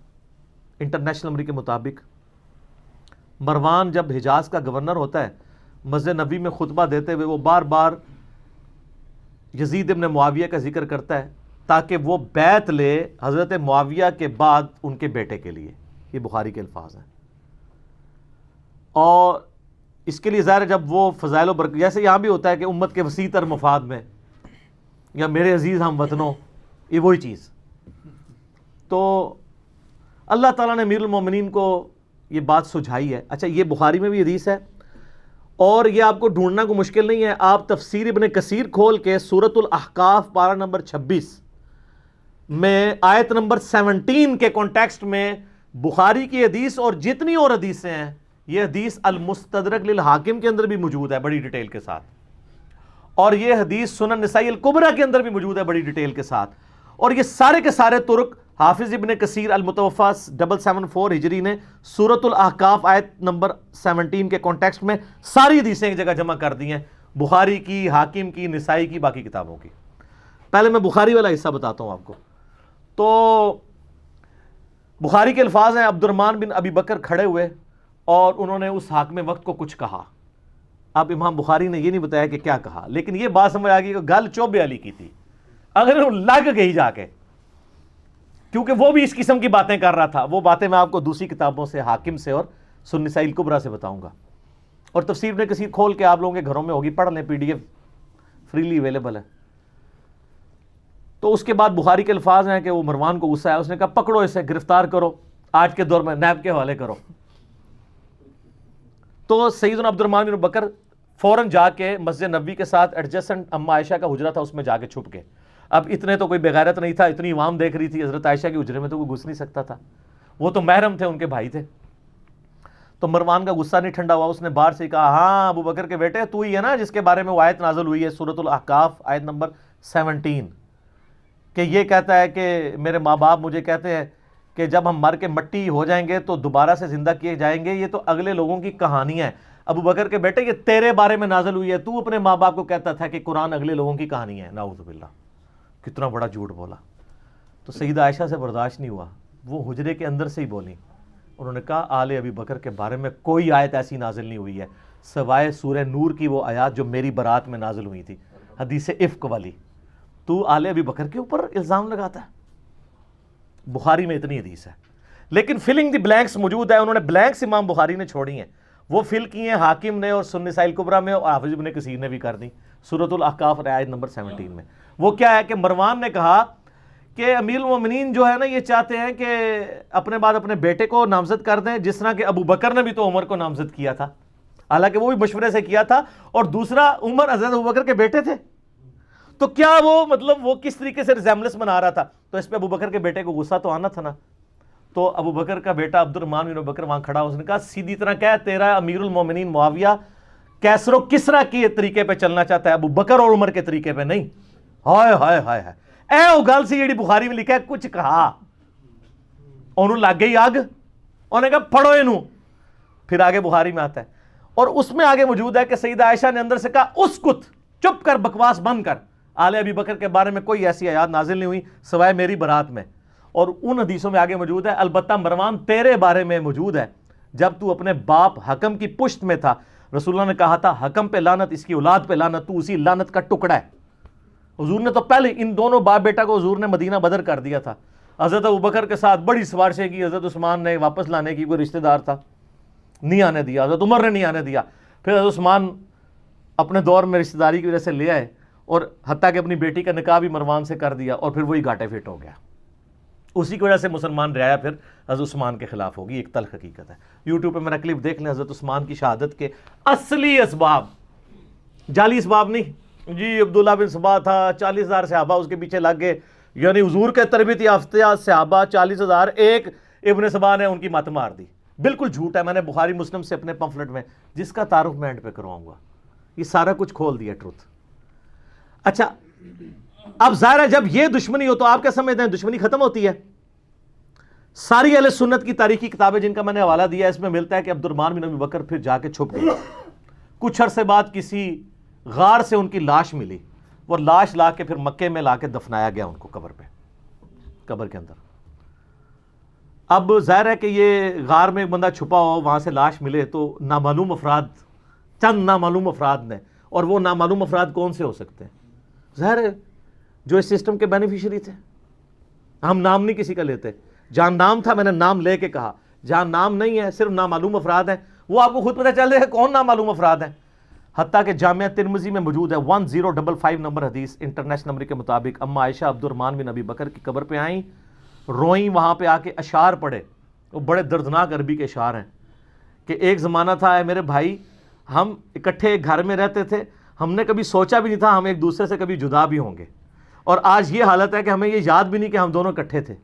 Speaker 2: انٹرنیشنل نمبر کے مطابق. مروان جب حجاز کا گورنر ہوتا ہے، مسجد نبوی میں خطبہ دیتے ہوئے وہ بار بار یزید ابن معاویہ کا ذکر کرتا ہے تاکہ وہ بیعت لے حضرت معاویہ کے بعد ان کے بیٹے کے لیے. یہ بخاری کے الفاظ ہیں. اور اس کے لیے ظاہر جب وہ فضائل و برکت، جیسے یہاں بھی ہوتا ہے کہ امت کے وسیع تر مفاد میں، یا میرے عزیز ہم وطنوں، یہ وہی چیز. تو اللہ تعالیٰ نے امیر المومنین کو یہ بات سجھائی ہے. اچھا، یہ بخاری میں بھی حدیث ہے، اور یہ آپ کو ڈھونڈنا کو مشکل نہیں ہے. آپ تفسیر ابن کثیر کھول کے سورۃ الاحقاف پارہ نمبر 26 میں آیت نمبر 17 کے کانٹیکسٹ میں بخاری کی حدیث اور جتنی اور حدیثیں ہیں، یہ حدیث المستدرک للحاکم کے اندر بھی موجود ہے بڑی ڈیٹیل کے ساتھ، اور یہ حدیث سنن نسائی الکبریٰ کے اندر بھی موجود ہے بڑی ڈیٹیل کے ساتھ. اور یہ سارے کے سارے طرق حافظ ابن کثیر المتوفا 774 ہجری نے سورۃ الاحقاف آیت نمبر 17 کے کانٹیکسٹ میں ساری حدیثیں ایک جگہ جمع کر دی ہیں، بخاری کی، حاکم کی، نسائی کی، باقی کتابوں کی۔ پہلے میں بخاری والا حصہ بتاتا ہوں آپ کو۔ تو بخاری کے الفاظ ہیں، عبد الرحمن بن ابی بکر کھڑے ہوئے اور انہوں نے اس حاکم وقت کو کچھ کہا۔ اب امام بخاری نے یہ نہیں بتایا کہ کیا کہا، لیکن یہ بات سمجھ آ گئی کہ گل چوبے علی کی تھی، اگر وہ لگ گئی جا کے، کیونکہ وہ بھی اس قسم کی باتیں کر رہا تھا۔ وہ باتیں میں آپ کو دوسری کتابوں سے، حاکم سے اور سنن نسائی الکبریٰ سے بتاؤں گا، اور تفسیر ابن کثیر کھول کے آپ لوگوں کے گھروں میں ہوگی، پڑھ لیں، PDF فریلی اویلیبل ہے۔ تو اس کے بعد بخاری کے الفاظ ہیں کہ وہ مروان کو غصہ آیا، اس نے کہا پکڑو اسے، گرفتار کرو، آج کے دور میں نیب کے حوالے کرو۔ تو سیدنا عبد الرحمن بن بکر فوراً جا کے مسجد نبوی کے ساتھ ایڈجسٹنٹ اما عائشہ کا حجرہ تھا، اس میں جا کے چھپ گئے۔ اب اتنے تو کوئی بغیرت نہیں تھا، اتنی عوام دیکھ رہی تھی، حضرت عائشہ کے حجرے میں تو کوئی گھس نہیں سکتا تھا، وہ تو محرم تھے، ان کے بھائی تھے۔ تو مروان کا غصہ نہیں ٹھنڈا ہوا، اس نے باہر سے کہا ہاں ابو بکر کے بیٹے، تو ہی ہے نا جس کے بارے میں وہ آیت نازل ہوئی ہے سورۃ الاحقاف آیت نمبر 17، کہ یہ کہتا ہے کہ میرے ماں باپ مجھے کہتے ہیں کہ جب ہم مر کے مٹی ہو جائیں گے تو دوبارہ سے زندہ کیے جائیں گے، یہ تو اگلے لوگوں کی کہانی ہے۔ ابو بکر کے بیٹے یہ تیرے بارے میں نازل ہوئی ہے، تو اپنے ماں باپ کو کہتا تھا کہ قرآن اگلے لوگوں کی کہانی ہے۔ نعوذ باللہ، کتنا بڑا جھوٹ بولا۔ تو سیدہ عائشہ سے برداشت نہیں ہوا، وہ حجرے کے اندر سے ہی بولی، انہوں نے کہا آل ابی بکر کے بارے میں کوئی آیت ایسی نازل نہیں ہوئی ہے سوائے سورہ نور کی وہ آیات جو میری برات میں نازل ہوئی تھی، حدیث افک والی، تو آل ابی بکر کے اوپر الزام لگاتا ہے۔ بخاری میں اتنی حدیث ہے، لیکن فلنگ دی بلینکس موجود ہے، انہوں نے بلینکس امام بخاری نے چھوڑی ہیں، وہ فل کی ہیں حاکم نے اور سنن نسائی الکبریٰ میں، اور حافظ ابن کثیر نے بھی کر دی سورۃ الاحقاف آیت نمبر 17 میں۔ وہ کیا ہے کہ مروان نے کہا کہ امیر المومنین جو ہے نا یہ چاہتے ہیں کہ اپنے بعد اپنے بیٹے کو نامزد کر دیں، جس طرح کہ ابو بکر نے بھی تو عمر کو نامزد کیا تھا، حالانکہ وہ بھی مشورے سے کیا تھا، اور دوسرا عمر حضرت ابو بکر کے بیٹے تھے، تو کیا وہ مطلب وہ کس طریقے سے ریزیمبلنس بنا رہا تھا، تو اس پہ ابو بکر کے بیٹے کو غصہ تو آنا تھا نا۔ تو ابو بکر کا بیٹا عبد الرحمن بن بکر وہاں کھڑا، اس نے کہا سیدھی طرح کہہ تیرا امیر المومنین معاویہ کیسر و کسرا کے طریقے پہ چلنا چاہتا ہے، ابو بکر اور عمر کے طریقے پہ نہیں۔ ہائے ہائے ہائے ہائے، اے وہ گل سی جیڑی بخاری میں لکھا ہے، کچھ کہا انہوں لگ گئی آگ، انہوں نے کہا پڑھو انہوں، پھر آگے بخاری میں آتا ہے، اور اس میں آگے موجود ہے کہ سیدہ عائشہ نے اندر سے کہا اسکت، چپ کر، بکواس بند کر، آل ابی بکر کے بارے میں کوئی ایسی آیات نازل نہیں ہوئی سوائے میری برات میں۔ اور ان حدیثوں میں آگے موجود ہے البتہ مروان تیرے بارے میں موجود ہے، جب تو اپنے باپ حکم کی پشت میں تھا، رسول اللہ نے کہا تھا حکم پہ لعنت، اس کی اولاد پہ لعنت، تو اسی لعنت کا ٹکڑا ہے۔ حضور نے تو پہلے ان دونوں باپ بیٹا کو حضور نے مدینہ بدر کر دیا تھا، حضرت ابوبکر کے ساتھ بڑی سفارشیں کی، حضرت عثمان نے واپس لانے کی، کوئی رشتہ دار تھا نہیں آنے دیا، حضرت عمر نے نہیں آنے دیا، پھر حضرت عثمان اپنے دور میں رشتہ داری کی وجہ سے لے آئے، اور حتیٰ کہ اپنی بیٹی کا نکاح بھی مروان سے کر دیا، اور پھر وہی گھاٹے فٹ ہو گیا۔ اسی کی وجہ سے مسلمان رعایا پھر حضرت عثمان کے خلاف ہوگی، ایک تلخ حقیقت ہے۔ یوٹیوب پہ میرا کلپ دیکھ لیں، حضرت عثمان کی شہادت کے اصلی اسباب، جعلی اسباب نہیں، جی عبداللہ بن سبا تھا، 40,000 صحابہ اس کے پیچھے لگ گئے، یعنی حضور کے تربیت یافتہ صحابہ 40,000، ایک ابن سبا نے ان کی مت مار دی، بالکل جھوٹ ہے۔ میں نے بخاری مسلم سے اپنے پمفلٹ میں، جس کا تعارف میں اینڈ پہ کرواؤں گا، یہ سارا کچھ کھول دیا ٹروتھ۔ اچھا، اب ظاہر ہے جب یہ دشمنی ہو تو آپ کیا سمجھتے ہیں دشمنی ختم ہوتی ہے؟ ساری اہل سنت کی تاریخی کتابیں جن کا میں نے حوالہ دیا ہے، اس میں ملتا ہے کہ عبد الرحمن بن ابی بکر پھر جا کے چھپ گئے، کچھ عرصے بعد کسی غار سے ان کی لاش ملی، وہ لاش لا کے پھر مکے میں لا کے دفنایا گیا ان کو قبر پہ، قبر کے اندر۔ اب ظاہر ہے کہ یہ غار میں ایک بندہ چھپا ہو، وہاں سے لاش ملے تو نامعلوم افراد، چند نامعلوم افراد نے، اور وہ نامعلوم افراد کون سے ہو سکتے ہیں؟ ظاہر ہے جو اس سسٹم کے بینیفیشری تھے۔ ہم نام نہیں کسی کا لیتے، جہاں نام تھا میں نے نام لے کے کہا، جہاں نام نہیں ہے صرف نامعلوم افراد ہیں، وہ آپ کو خود پتہ چل رہا ہے کون نامعلوم افراد ہیں۔ حتیٰ کہ جامعہ ترمذی میں موجود ہے 1055 نمبر حدیث انٹرنیشنل نمبر کے مطابق، اما عائشہ عبد الرحمن بن ابی بکر کی قبر پہ آئیں، روئیں، وہاں پہ آ کے اشعار پڑھے، وہ بڑے دردناک عربی کے اشعار ہیں کہ ایک زمانہ تھا اے میرے بھائی، ہم اکٹھے گھر میں رہتے تھے، ہم نے کبھی سوچا بھی نہیں تھا ہم ایک دوسرے سے کبھی جدا بھی ہوں گے، اور آج یہ حالت ہے کہ ہمیں یہ یاد بھی نہیں کہ ہم دونوں اکٹھے تھے،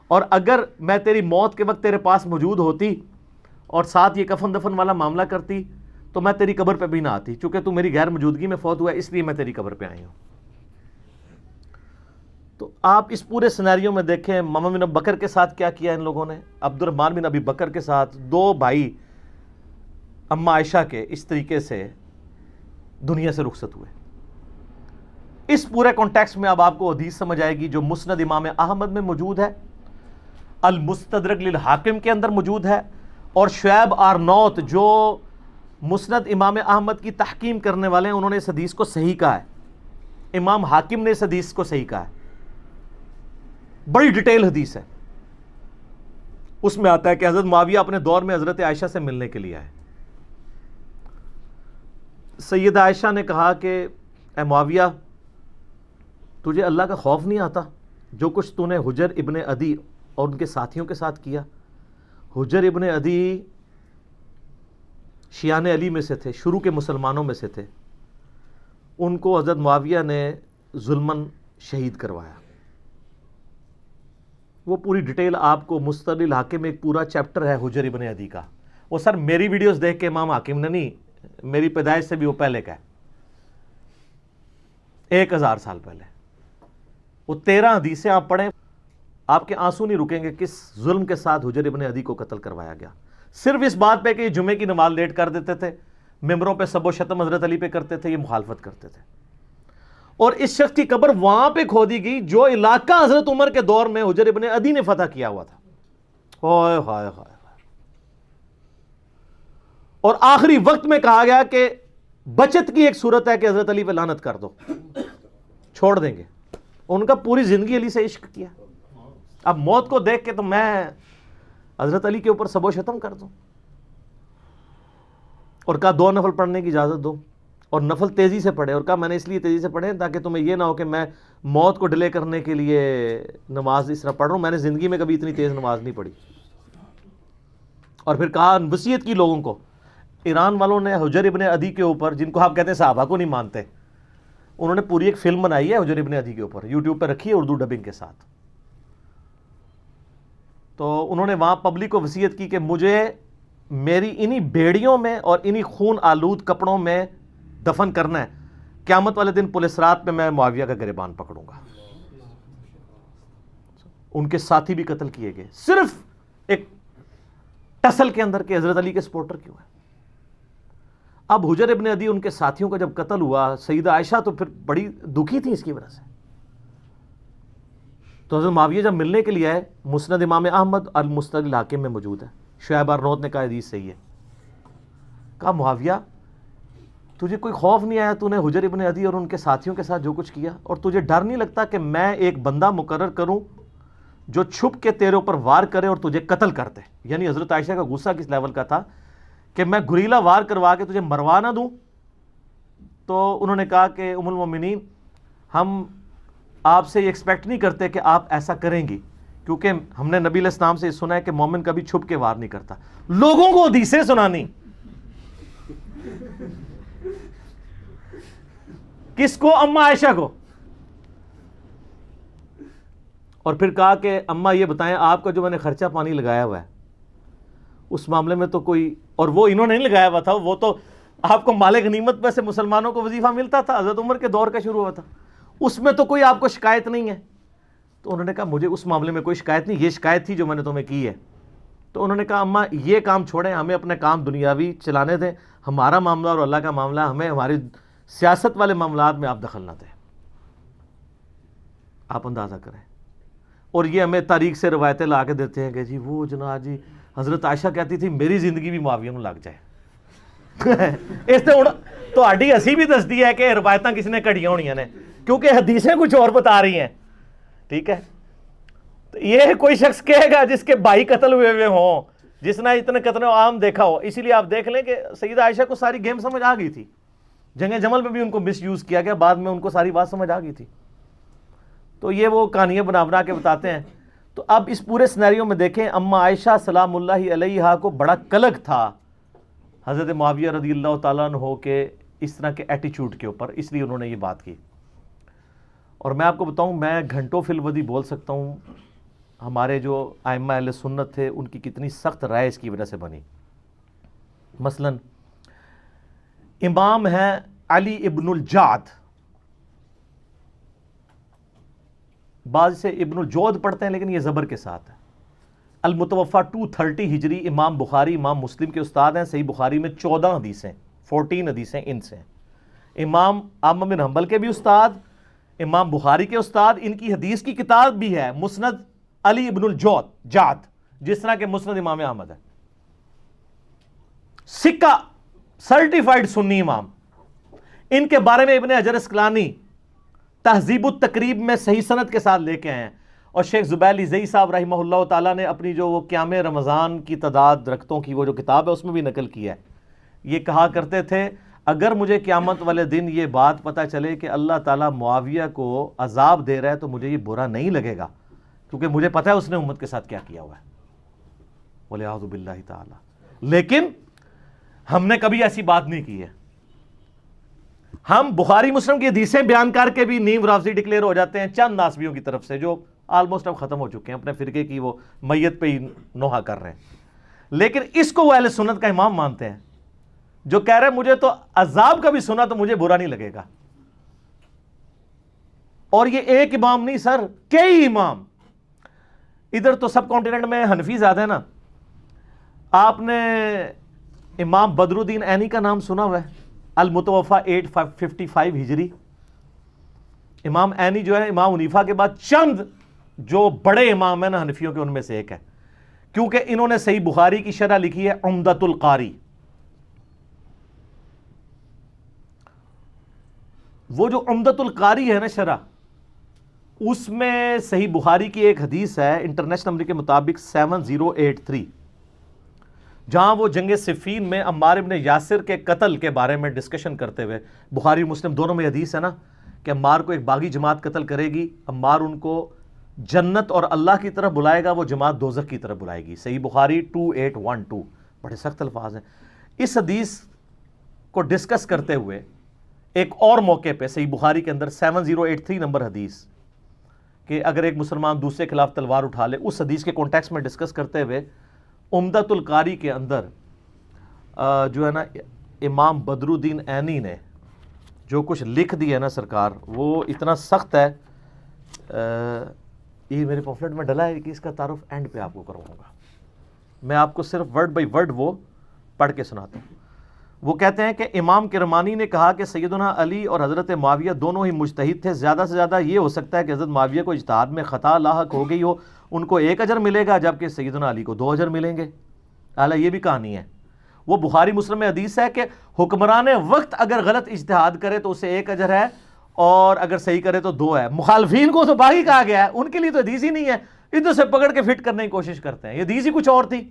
Speaker 2: اور اگر میں تیری موت کے وقت تیرے پاس موجود ہوتی اور ساتھ یہ کفن دفن والا معاملہ کرتی تو میں تیری قبر پہ بھی نہ آتی، چونکہ تو میری غیر موجودگی میں فوت ہوا ہے، اس لیے میں تیری قبر پہ آئی ہوں۔ تو آپ اس پورے سینیریو میں دیکھیں محمد بن بکر کے ساتھ کیا کیا ان لوگوں نے. عبد الرحمن بن ابی بکر کے ساتھ 2 بھائی اماں عائشہ کے اس طریقے سے دنیا سے رخصت ہوئے. اس پورے کانٹیکسٹ میں اب آپ کو حدیث سمجھ آئے گی جو مسند امام احمد میں موجود ہے, المستدرک للحاکم کے اندر موجود ہے, اور شعیب آرنوت جو مسند امام احمد کی تحکیم کرنے والے ہیں, انہوں نے اس حدیث کو صحیح کہا ہے. امام حاکم نے اس حدیث کو صحیح کہا ہے. بڑی ڈیٹیل حدیث ہے. اس میں آتا ہے کہ حضرت معاویہ اپنے دور میں حضرت عائشہ سے ملنے کے لیے آئے. سیدہ عائشہ نے کہا کہ اے معاویہ, تجھے اللہ کا خوف نہیں آتا جو کچھ تو نے حجر ابن عدی اور ان کے ساتھیوں کے ساتھ کیا؟ حجر ابن عدی شیعان علی میں سے تھے, شروع کے مسلمانوں میں سے تھے. ان کو حضرت معاویہ نے ظلماً شہید کروایا. وہ پوری ڈیٹیل آپ کو مستدرک الحاکم میں ایک پورا چیپٹر ہے حجر ابن عدی کا. وہ سر میری ویڈیوز دیکھ کے امام حاکم نے نہیں, میری پیدائش سے بھی وہ پہلے کا ہے, 1000 سال پہلے. وہ 13 حدیثیں آپ پڑھیں, آپ کے آنسو نہیں رکیں گے کس ظلم کے ساتھ حجر ابن عدی کو قتل کروایا گیا. صرف اس بات پہ کہ یہ جمعے کی نماز لیٹ کر دیتے تھے, ممبروں پہ سب و شتم حضرت علی پہ کرتے تھے, یہ مخالفت کرتے تھے. اور اس شخص کی قبر وہاں پہ کھودی گئی جو علاقہ حضرت عمر کے دور میں حجر ابن عدی نے فتح کیا ہوا تھا. ہائے ہائے ہائے. اور آخری وقت میں کہا گیا کہ بچت کی ایک صورت ہے کہ حضرت علی پہ لعنت کر دو, چھوڑ دیں گے. ان کا پوری زندگی علی سے عشق کیا. اب موت کو دیکھ کے تو میں حضرت علی کے اوپر سب و شتم کر دوں. اور کہا 2 نفل پڑھنے کی اجازت دو, اور نفل تیزی سے پڑھے. اور کہا میں نے اس لیے تیزی سے پڑھے تاکہ تمہیں یہ نہ ہو کہ میں موت کو ڈیلے کرنے کے لیے نماز اس طرح پڑھ رہا ہوں, میں نے زندگی میں کبھی اتنی تیز نماز نہیں پڑھی. اور پھر کہا وصیت کی لوگوں کو. ایران والوں نے حجر ابن عدی کے اوپر, جن کو آپ کہتے ہیں صحابہ کو نہیں مانتے, انہوں نے پوری ایک فلم بنائی ہے حجر ابن عدی کے اوپر, یوٹیوب پہ رکھی ہے اردو ڈبنگ کے ساتھ. تو انہوں نے وہاں پبلک کو وصیت کی کہ مجھے میری انہی بیڑیوں میں اور انہی خون آلود کپڑوں میں دفن کرنا ہے, قیامت والے دن پولیس رات پہ میں معاویہ کا گریبان پکڑوں گا. ان کے ساتھی بھی قتل کیے گئے صرف ایک ٹسل کے اندر کہ حضرت علی کے سپورٹر کیوں ہے. اب حجر ابن عدی ان کے ساتھیوں کا جب قتل ہوا, سیدہ عائشہ تو پھر بڑی دکھی تھی اس کی وجہ سے. تو حضرت معاویہ جب ملنے کے لیے آئے, مسند امام احمد المستدرک الحاکم میں موجود ہے, شعیب آرنوت نے کہا حدیث صحیح ہے. کہا معاویہ تجھے کوئی خوف نہیں آیا, تو نے حجر ابن عدی اور ان کے ساتھیوں کے ساتھ جو کچھ کیا, اور تجھے ڈر نہیں لگتا کہ میں ایک بندہ مقرر کروں جو چھپ کے تیرے اوپر وار کرے اور تجھے قتل کرتے؟ یعنی حضرت عائشہ کا غصہ کس لیول کا تھا کہ میں گریلا وار کروا کے تجھے مروا نہ دوں. تو انہوں نے کہا کہ ام المومنین, ہم آپ سے یہ ایکسپیکٹ نہیں کرتے کہ آپ ایسا کریں گی, کیونکہ ہم نے نبی علیہ السلام سے یہ سنا ہے کہ مومن کبھی چھپ کے وار نہیں کرتا. لوگوں کو حدیثیں سنانی, کس کو؟ اماں عائشہ کو. اور پھر کہا کہ اماں یہ بتائیں آپ کا جو میں نے خرچہ پانی لگایا ہوا ہے اس معاملے میں تو کوئی, اور وہ انہوں نے نہیں لگایا ہوا تھا, وہ تو آپ کو مال غنیمت میں سے مسلمانوں کو وظیفہ ملتا تھا, حضرت عمر کے دور کا شروع ہوا تھا, اس میں تو کوئی آپ کو شکایت نہیں ہے. تو انہوں نے کہا مجھے اس معاملے میں کوئی شکایت نہیں, یہ شکایت تھی جو میں نے تمہیں کی ہے. تو انہوں نے کہا اماں یہ کام چھوڑیں, ہمیں اپنے کام دنیاوی چلانے دیں, ہمارا معاملہ اور اللہ کا معاملہ, ہمیں ہماری سیاست والے معاملات میں آپ دخل نہ دیں. آپ اندازہ کریں. اور یہ ہمیں تاریخ سے روایتیں لا کے دیتے ہیں کہ جی وہ جناب جی حضرت عائشہ کہتی تھی میری زندگی بھی معاویہ میں لگ جائے. اس سے تہاڈی ہسی بھی دستی ہے کہ روایتاں کس نے کڑیاں ہونیاں نے, کیونکہ حدیثیں کچھ اور بتا رہی ہیں. ٹھیک ہے, تو یہ کوئی شخص کہے گا جس کے بھائی قتل ہوئے ہوں, جس نے اتنے قتل عام دیکھا ہو. اسی لیے آپ دیکھ لیں کہ سیدہ عائشہ کو ساری گیم سمجھ آ گئی تھی. جنگ جمل میں بھی ان کو مس یوز کیا گیا, بعد میں ان کو ساری بات سمجھ آ گئی تھی. تو یہ وہ کہانیاں بنا بنا کے بتاتے ہیں. تو اب اس پورے سینیریو میں دیکھیں, اماں عائشہ سلام اللہ علیہا کو بڑا قلق تھا حضرت معاویہ رضی اللہ تعالیٰ عنہ کے اس طرح کے ایٹیچیوڈ کے اوپر, اس لیے انہوں نے یہ بات کی. اور میں آپ کو بتاؤں, میں گھنٹوں فی الودی بول سکتا ہوں ہمارے جو ائمہ اہل سنت تھے ان کی کتنی سخت رائے اس کی وجہ سے بنی. مثلا امام ہیں علی ابن الجعد, بعض سے ابن الجود پڑھتے ہیں لیکن یہ زبر کے ساتھ ہے. المتوفا 230 ہجری، امام بخاری امام مسلم کے استاد ہیں. صحیح بخاری میں 14 حدیثیں، 14 حدیثیں ان سے ہیں. امام احمد بن حنبل کے بھی استاد، امام بخاری کے استاد. ان کی حدیث کی کتاب بھی ہے مسند علی ابن الجود جعد، جس طرح کہ مسند امام احمد ہے. سکہ سرٹیفائیڈ سنی امام. ان کے بارے میں ابن حجر اسقلانی تہذیب التقریب میں صحیح سند کے ساتھ لے کے آئے ہیں. اور شیخ زبیل زئی صاحب رحمہ اللہ تعالیٰ نے اپنی جو وہ قیام رمضان کی تعداد رکھتوں کی وہ جو کتاب ہے اس میں بھی نقل کیا ہے. یہ کہا کرتے تھے اگر مجھے قیامت والے دن یہ بات پتہ چلے کہ اللہ تعالیٰ معاویہ کو عذاب دے رہا ہے تو مجھے یہ برا نہیں لگے گا، کیونکہ مجھے پتہ ہے اس نے امت کے ساتھ کیا کیا ہوا ہے. وَلِعَوْذُ بِاللَّهِ تعالیٰ. لیکن ہم نے کبھی ایسی بات نہیں کی ہے. ہم بخاری مسلم کی حدیثیں بیان کر کے بھی نیم رافضی ڈکلیئر ہو جاتے ہیں چند ناسبیوں کی طرف سے جو آلموسٹ اب ختم ہو چکے ہیں، اپنے فرقے کی وہ میت پہ ہی نوحہ کر رہے ہیں. لیکن اس کو وہ اہل سنت کا امام مانتے ہیں جو کہہ رہے ہیں مجھے تو عذاب کا بھی سنا تو مجھے برا نہیں لگے گا. اور یہ ایک امام نہیں سر، کئی امام. ادھر تو سب کانٹیننٹ میں حنفی زیادہ ہے نا. آپ نے امام بدر الدین عینی کا نام سنا ہوا ہے، المتوفا 855 ہجری. امام عینی جو ہے امام حنیفہ کے بعد چند جو بڑے امام ہیں نا حنفیوں کے ان میں سے ایک ہے، کیونکہ انہوں نے صحیح بخاری کی شرح لکھی ہے عمدۃ القاری. وہ جو عمدۃ القاری ہے نا شرح، اس میں صحیح بخاری کی ایک حدیث ہے انٹرنیشنل نمبر کے مطابق 7083، جہاں وہ جنگ صفین میں عمار ابن یاسر کے قتل کے بارے میں ڈسکشن کرتے ہوئے، بخاری مسلم دونوں میں حدیث ہے نا کہ عمار کو ایک باغی جماعت قتل کرے گی، عمار ان کو جنت اور اللہ کی طرف بلائے گا، وہ جماعت دوزخ کی طرف بلائے گی. صحیح بخاری 2812. بڑے سخت الفاظ ہیں. اس حدیث کو ڈسکس کرتے ہوئے ایک اور موقع پہ صحیح بخاری کے اندر 7083 نمبر حدیث کہ اگر ایک مسلمان دوسرے کے خلاف تلوار اٹھا لے، اس حدیث کے کانٹیکسٹ میں ڈسکس کرتے ہوئے عمدۃ القاری کے اندر جو ہے نا امام بدر الدین عینی نے جو کچھ لکھ دیا ہے نا سرکار، وہ اتنا سخت ہے. یہ میرے پمفلٹ میں ڈلا ہے کہ اس کا تعارف اینڈ پہ آپ کو کرواؤں گا. میں آپ کو صرف ورڈ بائی ورڈ وہ پڑھ کے سناتا ہوں. وہ کہتے ہیں کہ امام کرمانی نے کہا کہ سیدنا علی اور حضرت معاویہ دونوں ہی مجتہد تھے. زیادہ سے زیادہ یہ ہو سکتا ہے کہ حضرت معاویہ کو اجتہاد میں خطا لاحق ہو گئی ہو، ان کو 1 اجر ملے گا جبکہ سیدنا علی کو 2 اجر ملیں گے. اعلیٰ یہ بھی کہانی ہے. وہ بخاری مسلم میں حدیث ہے کہ حکمران وقت اگر غلط اجتہاد کرے تو اسے 1 اجر ہے اور اگر صحیح کرے تو 2 ہے. مخالفین کو تو باغی کہا گیا ہے، ان کے لیے تو حدیث ہی نہیں ہے، ادھر سے پکڑ کے فٹ کرنے کی کوشش کرتے ہیں. یہ حدیث ہی کچھ اور تھی.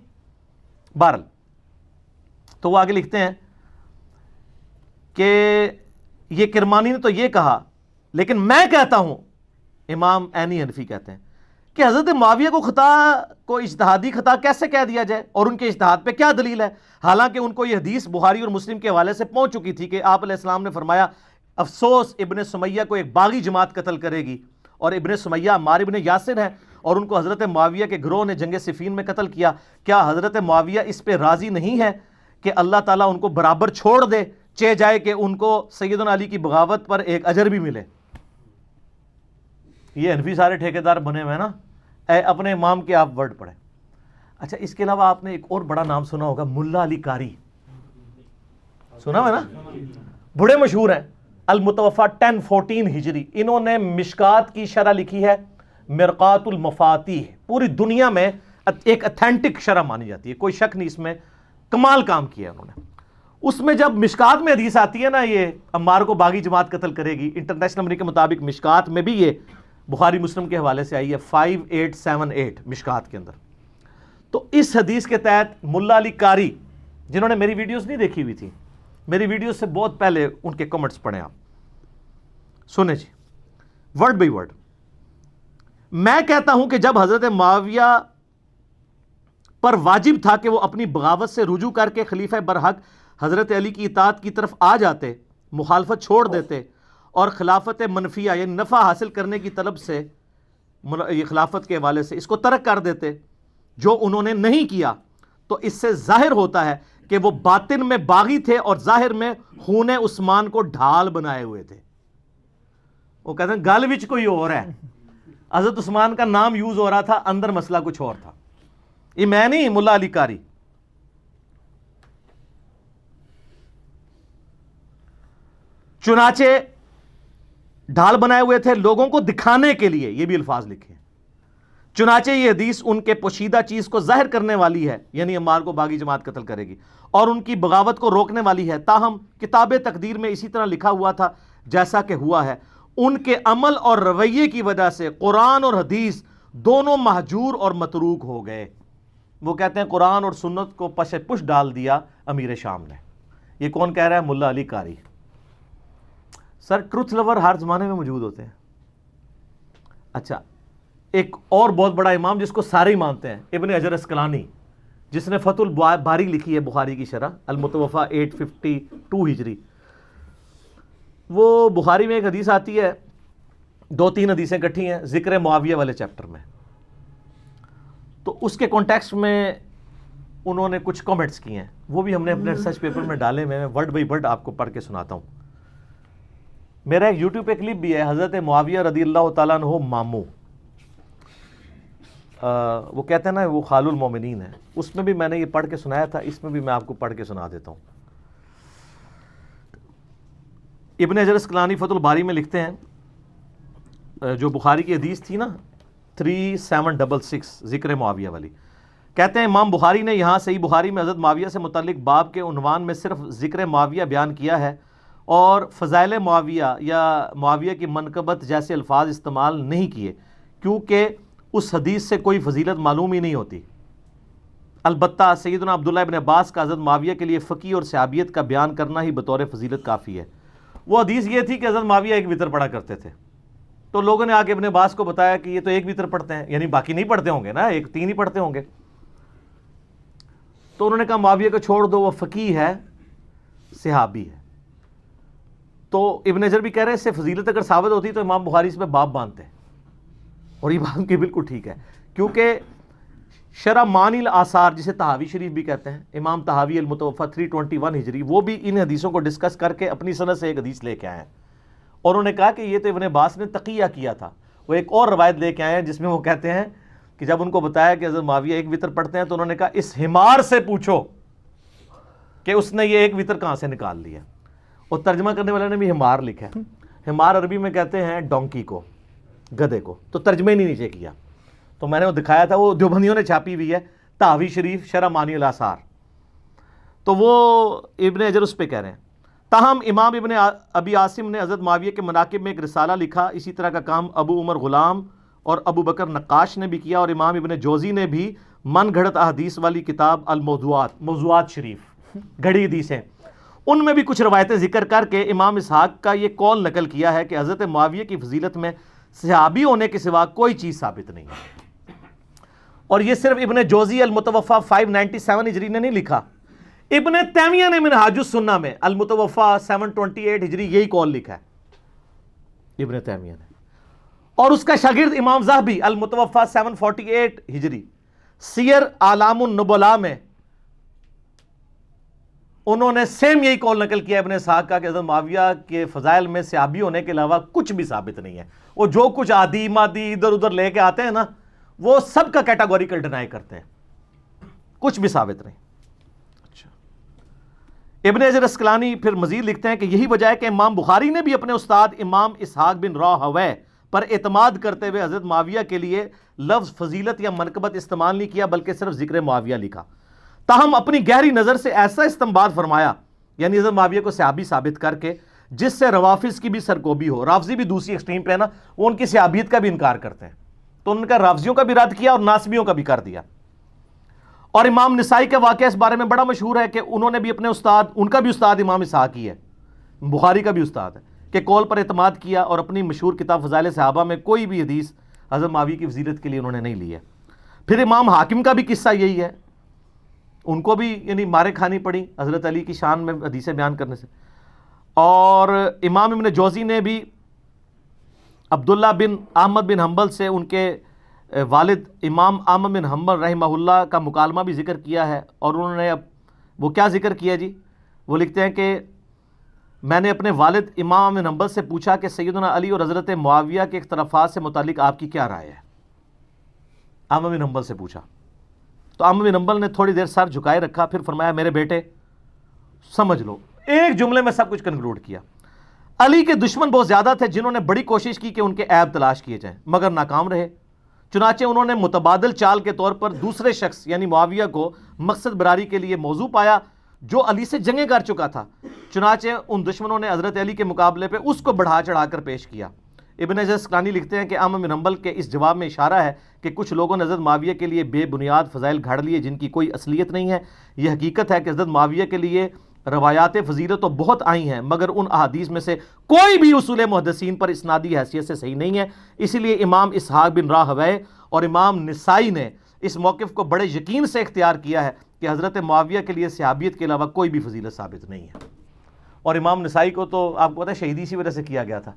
Speaker 2: بہرحال تو وہ آگے لکھتے ہیں کہ یہ کرمانی نے تو یہ کہا، لیکن میں کہتا ہوں، امام عینی حنفی کہتے ہیں کہ حضرت معاویہ کو خطا کو اجتہادی خطا کیسے کہہ دیا جائے اور ان کے اجتہاد پہ کیا دلیل ہے، حالانکہ ان کو یہ حدیث بخاری اور مسلم کے حوالے سے پہنچ چکی تھی کہ آپ علیہ السلام نے فرمایا افسوس ابن سمیہ کو ایک باغی جماعت قتل کرے گی، اور ابن سمیہ عمار ابن یاسر ہے اور ان کو حضرت معاویہ کے گروہ نے جنگ صفین میں قتل کیا. کیا حضرت معاویہ اس پہ راضی نہیں ہے کہ اللہ تعالیٰ ان کو برابر چھوڑ دے، چہ جائے کہ ان کو سیدنا علی کی بغاوت پر 1 اجر بھی ملے؟ یہ حنفی سارے ٹھیکیدار بنے ہوئے ہیں نا. اے اپنے امام کے آپ ورڈ پڑھیں. اچھا اس کے علاوہ آپ نے ایک اور بڑا نام سنا ہوگا، ملا علی قاری. سنا ہے نا، بڑے مشہور ہیں. المتوفا 1014 ہجری. انہوں نے مشکات کی شرح لکھی ہے مرقات المفاتیح. پوری دنیا میں ایک اتھینٹک شرح مانی جاتی ہے، کوئی شک نہیں اس میں، کمال کام کیا انہوں نے. اس میں جب مشکات میں حدیث آتی ہے نا یہ عمار کو باغی جماعت قتل کرے گی، انٹرنیشنل نمبر کے مطابق مشکات میں بھی یہ بخاری مسلم کے حوالے سے آئی ہے 5878 مشکات کے اندر. تو اس حدیث کے تحت ملا علی قاری، جنہوں نے میری ویڈیوز نہیں دیکھی ہوئی تھی، میری ویڈیوز سے بہت پہلے ان کے کمنٹس پڑھیں آپ، سنیں جی ورڈ بائی ورڈ. میں کہتا ہوں کہ جب حضرت معاویہ پر واجب تھا کہ وہ اپنی بغاوت سے رجوع کر کے خلیفہ برحق حضرت علی کی اطاعت کی طرف آ جاتے، مخالفت چھوڑ دیتے اور خلافت منفیہ یعنی نفع حاصل کرنے کی طلب سے یہ خلافت کے حوالے سے اس کو ترک کر دیتے، جو انہوں نے نہیں کیا، تو اس سے ظاہر ہوتا ہے کہ وہ باطن میں باغی تھے اور ظاہر میں خون عثمان کو ڈھال بنائے ہوئے تھے. وہ کہتے ہیں گل وچ کوئی اور ہے، حضرت عثمان کا نام یوز ہو رہا تھا، اندر مسئلہ کچھ اور تھا. یہ میں نہیں، ملا علی قاری. چنانچہ ڈھال بنائے ہوئے تھے لوگوں کو دکھانے کے لیے، یہ بھی الفاظ لکھے ہیں. چنانچہ یہ حدیث ان کے پوشیدہ چیز کو ظاہر کرنے والی ہے، یعنی عمار کو باغی جماعت قتل کرے گی، اور ان کی بغاوت کو روکنے والی ہے. تاہم کتاب تقدیر میں اسی طرح لکھا ہوا تھا جیسا کہ ہوا ہے. ان کے عمل اور رویے کی وجہ سے قرآن اور حدیث دونوں مہجور اور متروک ہو گئے. وہ کہتے ہیں قرآن اور سنت کو پش پش ڈال دیا امیر شام نے. یہ کون کہہ رہا ہے؟ ملا علی قاری. سر ٹروتھ لور ہر زمانے میں موجود ہوتے ہیں. اچھا، ایک اور بہت بڑا امام جس کو سارے ہی مانتے ہیں، ابن حجر اسقلانی، جس نے فتح الباری لکھی ہے بخاری کی شرح، المتوفا 852 ہجری. وہ بخاری میں ایک حدیث آتی ہے، 2-3 حدیثیں کٹھی ہیں ذکر معاویہ والے چیپٹر میں. تو اس کے کانٹیکسٹ میں انہوں نے کچھ کامنٹس کیے ہیں، وہ بھی ہم نے اپنے ریسرچ پیپر میں ڈالے. میں ورڈ بائی ورڈ آپ کو پڑھ کے سناتا ہوں. میرا ایک یوٹیوب پہ کلپ بھی ہے، حضرت معاویہ رضی اللہ تعالیٰ عنہ ماموں، وہ کہتے ہیں نا وہ خال المومنین ہے. اس میں بھی میں نے یہ پڑھ کے سنایا تھا، اس میں بھی میں آپ کو پڑھ کے سنا دیتا ہوں. ابن حجر اسقلانی فتح الباری میں لکھتے ہیں، جو بخاری کی حدیث تھی نا 3766 ذکر معاویہ والی، کہتے ہیں امام بخاری نے یہاں صحیح بخاری میں حضرت معاویہ سے متعلق باب کے عنوان میں صرف ذکر معاویہ بیان کیا ہے اور فضائل معاویہ یا معاویہ کی منقبت جیسے الفاظ استعمال نہیں کیے، کیونکہ اس حدیث سے کوئی فضیلت معلوم ہی نہیں ہوتی. البتہ سیدنا عبداللہ ابن عباس کا حضرت معاویہ کے لیے فقی اور صحابیت کا بیان کرنا ہی بطور فضیلت کافی ہے. وہ حدیث یہ تھی کہ حضرت معاویہ ایک وتر پڑھا کرتے تھے. تو لوگوں نے آ کے ابن عباس کو بتایا کہ یہ تو ایک وتر پڑھتے ہیں، یعنی باقی نہیں پڑھتے ہوں گے نا، 3 ہی پڑھتے ہوں گے. تو انہوں نے کہا معاویہ کو چھوڑ دو، وہ فقی ہے، صحابی ہے. تو ابن حجر بھی کہہ رہے ہیں اس سے فضیلت اگر ثابت ہوتی تو امام بخاری اس میں باب باندھتے ہیں، اور یہ بات کی بالکل ٹھیک ہے. کیونکہ شرح معانی الاثار جسے طحاوی شریف بھی کہتے ہیں، امام طحاوی المتوفا 321 ہجری، وہ بھی ان حدیثوں کو ڈسکس کر کے اپنی سند سے ایک حدیث لے کے آئے ہیں، اور انہوں نے کہا کہ یہ تو ابن عباس نے تقیہ کیا تھا. وہ ایک اور روایت لے کے آئے ہیں جس میں وہ کہتے ہیں کہ جب ان کو بتایا کہ حضرت معاویہ ایک وتر پڑھتے ہیں تو انہوں نے کہا اس حمار سے پوچھو کہ اس نے یہ ایک وتر کہاں سے نکال لیا. اور ترجمہ کرنے والے نے بھی حمار لکھا ہے. حمار عربی میں کہتے ہیں ڈونکی کو، گدھے کو. تو ترجمے نہیں نیچے کیا، تو میں نے وہ دکھایا تھا، وہ دیوبندیوں نے چھاپی ہوئی ہے، طحاوی شریف شرح معانی الاثار. تو وہ ابن حجر اس پہ کہہ رہے ہیں. تاہم امام ابن ابی عاصم نے حضرت معاویہ کے مناقب میں ایک رسالہ لکھا. اسی طرح کا کام ابو عمر غلام اور ابو بکر نقاش نے بھی کیا، اور امام ابن جوزی نے بھی من گھڑت احادیث والی کتاب الموضوعات، موضوعات شریف، گھڑی حدیثیں، ان میں بھی کچھ روایتیں ذکر کر کے امام اسحاق کا یہ قول نقل کیا ہے کہ حضرت معاویہ کی فضیلت میں صحابی ہونے کے سوا کوئی چیز ثابت نہیں ہے. اور یہ صرف ابن جوزی المتوفا 597 ہجری نے نہیں لکھا، ابن تیمیہ نے منہاج السنہ میں المتوفا 728 ہجری یہی قول لکھا ہے ابن تیمیہ نے. اور اس کا شاگرد امام ذہبی المتوفا 748 ہجری سیر اعلام النبلاء میں انہوں نے سیم یہی قول نقل کیا ابن اسحاق کا کہ حضرت معاویہ کے فضائل میں صحابی ہونے کے علاوہ کچھ بھی ثابت نہیں ہے. وہ جو کچھ عادی مادی ادھر ادھر لے کے آتے ہیں نا، وہ سب کا کیٹاگوریکل ڈینائی کرتے ہیں، کچھ بھی ثابت نہیں. اچھا، ابن حجر اسقلانی پھر مزید لکھتے ہیں کہ یہی وجہ ہے کہ امام بخاری نے بھی اپنے استاد امام اسحاق بن راہویہ پر اعتماد کرتے ہوئے حضرت معاویہ کے لیے لفظ فضیلت یا منقبت استعمال نہیں کیا، بلکہ صرف ذکر معاویہ لکھا. تاہم اپنی گہری نظر سے ایسا استنباط فرمایا، یعنی حضرت معاویہ کو صحابی ثابت کر کے، جس سے روافظ کی بھی سرکوبی ہو. رافضی بھی دوسری ایکسٹریم پہ ہے نا، وہ ان کی صحابیت کا بھی انکار کرتے ہیں، تو ان کا رافضیوں کا بھی رد کیا اور ناسبیوں کا بھی کر دیا. اور امام نسائی کا واقعہ اس بارے میں بڑا مشہور ہے کہ انہوں نے بھی اپنے استاد، ان کا بھی استاد امام اسحاق ہی ہے، بخاری کا بھی استاد ہے، کہ قول پر اعتماد کیا اور اپنی مشہور کتاب فضائل صحابہ میں کوئی بھی حدیث حضرت معاویہ کی فضیلت کے لیے انہوں نے نہیں لی ہے. پھر امام حاکم کا بھی قصہ یہی ہے، ان کو بھی یعنی مارے کھانی پڑی حضرت علی کی شان میں حدیثیں بیان کرنے سے. اور امام ابن جوزی نے بھی عبداللہ بن احمد بن حنبل سے ان کے والد امام احمد بن حنبل رحمہ اللہ کا مکالمہ بھی ذکر کیا ہے. اور انہوں نے اب وہ کیا ذکر کیا جی، وہ لکھتے ہیں کہ میں نے اپنے والد امام بن حنبل سے پوچھا کہ سیدنا علی اور حضرت معاویہ کے اختلافات سے متعلق آپ کی کیا رائے ہے؟ امام بن حنبل سے پوچھا تو امام بن حنبل نے تھوڑی دیر سر جھکائے رکھا، پھر فرمایا میرے بیٹے سمجھ لو، ایک جملے میں سب کچھ کنکلوڈ کیا۔ علی کے دشمن بہت زیادہ تھے جنہوں نے بڑی کوشش کی کہ ان کے عیب تلاش کیے جائیں مگر ناکام رہے، چنانچہ انہوں نے متبادل چال کے طور پر دوسرے شخص یعنی معاویہ کو مقصد براری کے لیے موضوع پایا جو علی سے جنگیں کر چکا تھا، چنانچہ ان دشمنوں نے حضرت علی کے مقابلے پہ اس کو بڑھا چڑھا کر پیش کیا۔ ابن حجر اسقلانی لکھتے ہیں کہ امام بن حنبل کے اس جواب میں اشارہ ہے کہ کچھ لوگوں نے حضرت معاویہ کے لیے بے بنیاد فضائل گھڑ لیے جن کی کوئی اصلیت نہیں ہے۔ یہ حقیقت ہے کہ حضرت معاویہ کے لیے روایات فضیلت تو بہت آئی ہیں مگر ان احادیث میں سے کوئی بھی اصول محدثین پر اسنادی حیثیت سے صحیح نہیں ہے، اسی لیے امام اسحاق بن راہویہ اور امام نسائی نے اس موقف کو بڑے یقین سے اختیار کیا ہے کہ حضرت معاویہ کے لیے صحابیت کے علاوہ کوئی بھی فضیلت ثابت نہیں ہے۔ اور امام نسائی کو تو آپ کو پتہ ہے شہیدی اسی وجہ سے کیا گیا تھا،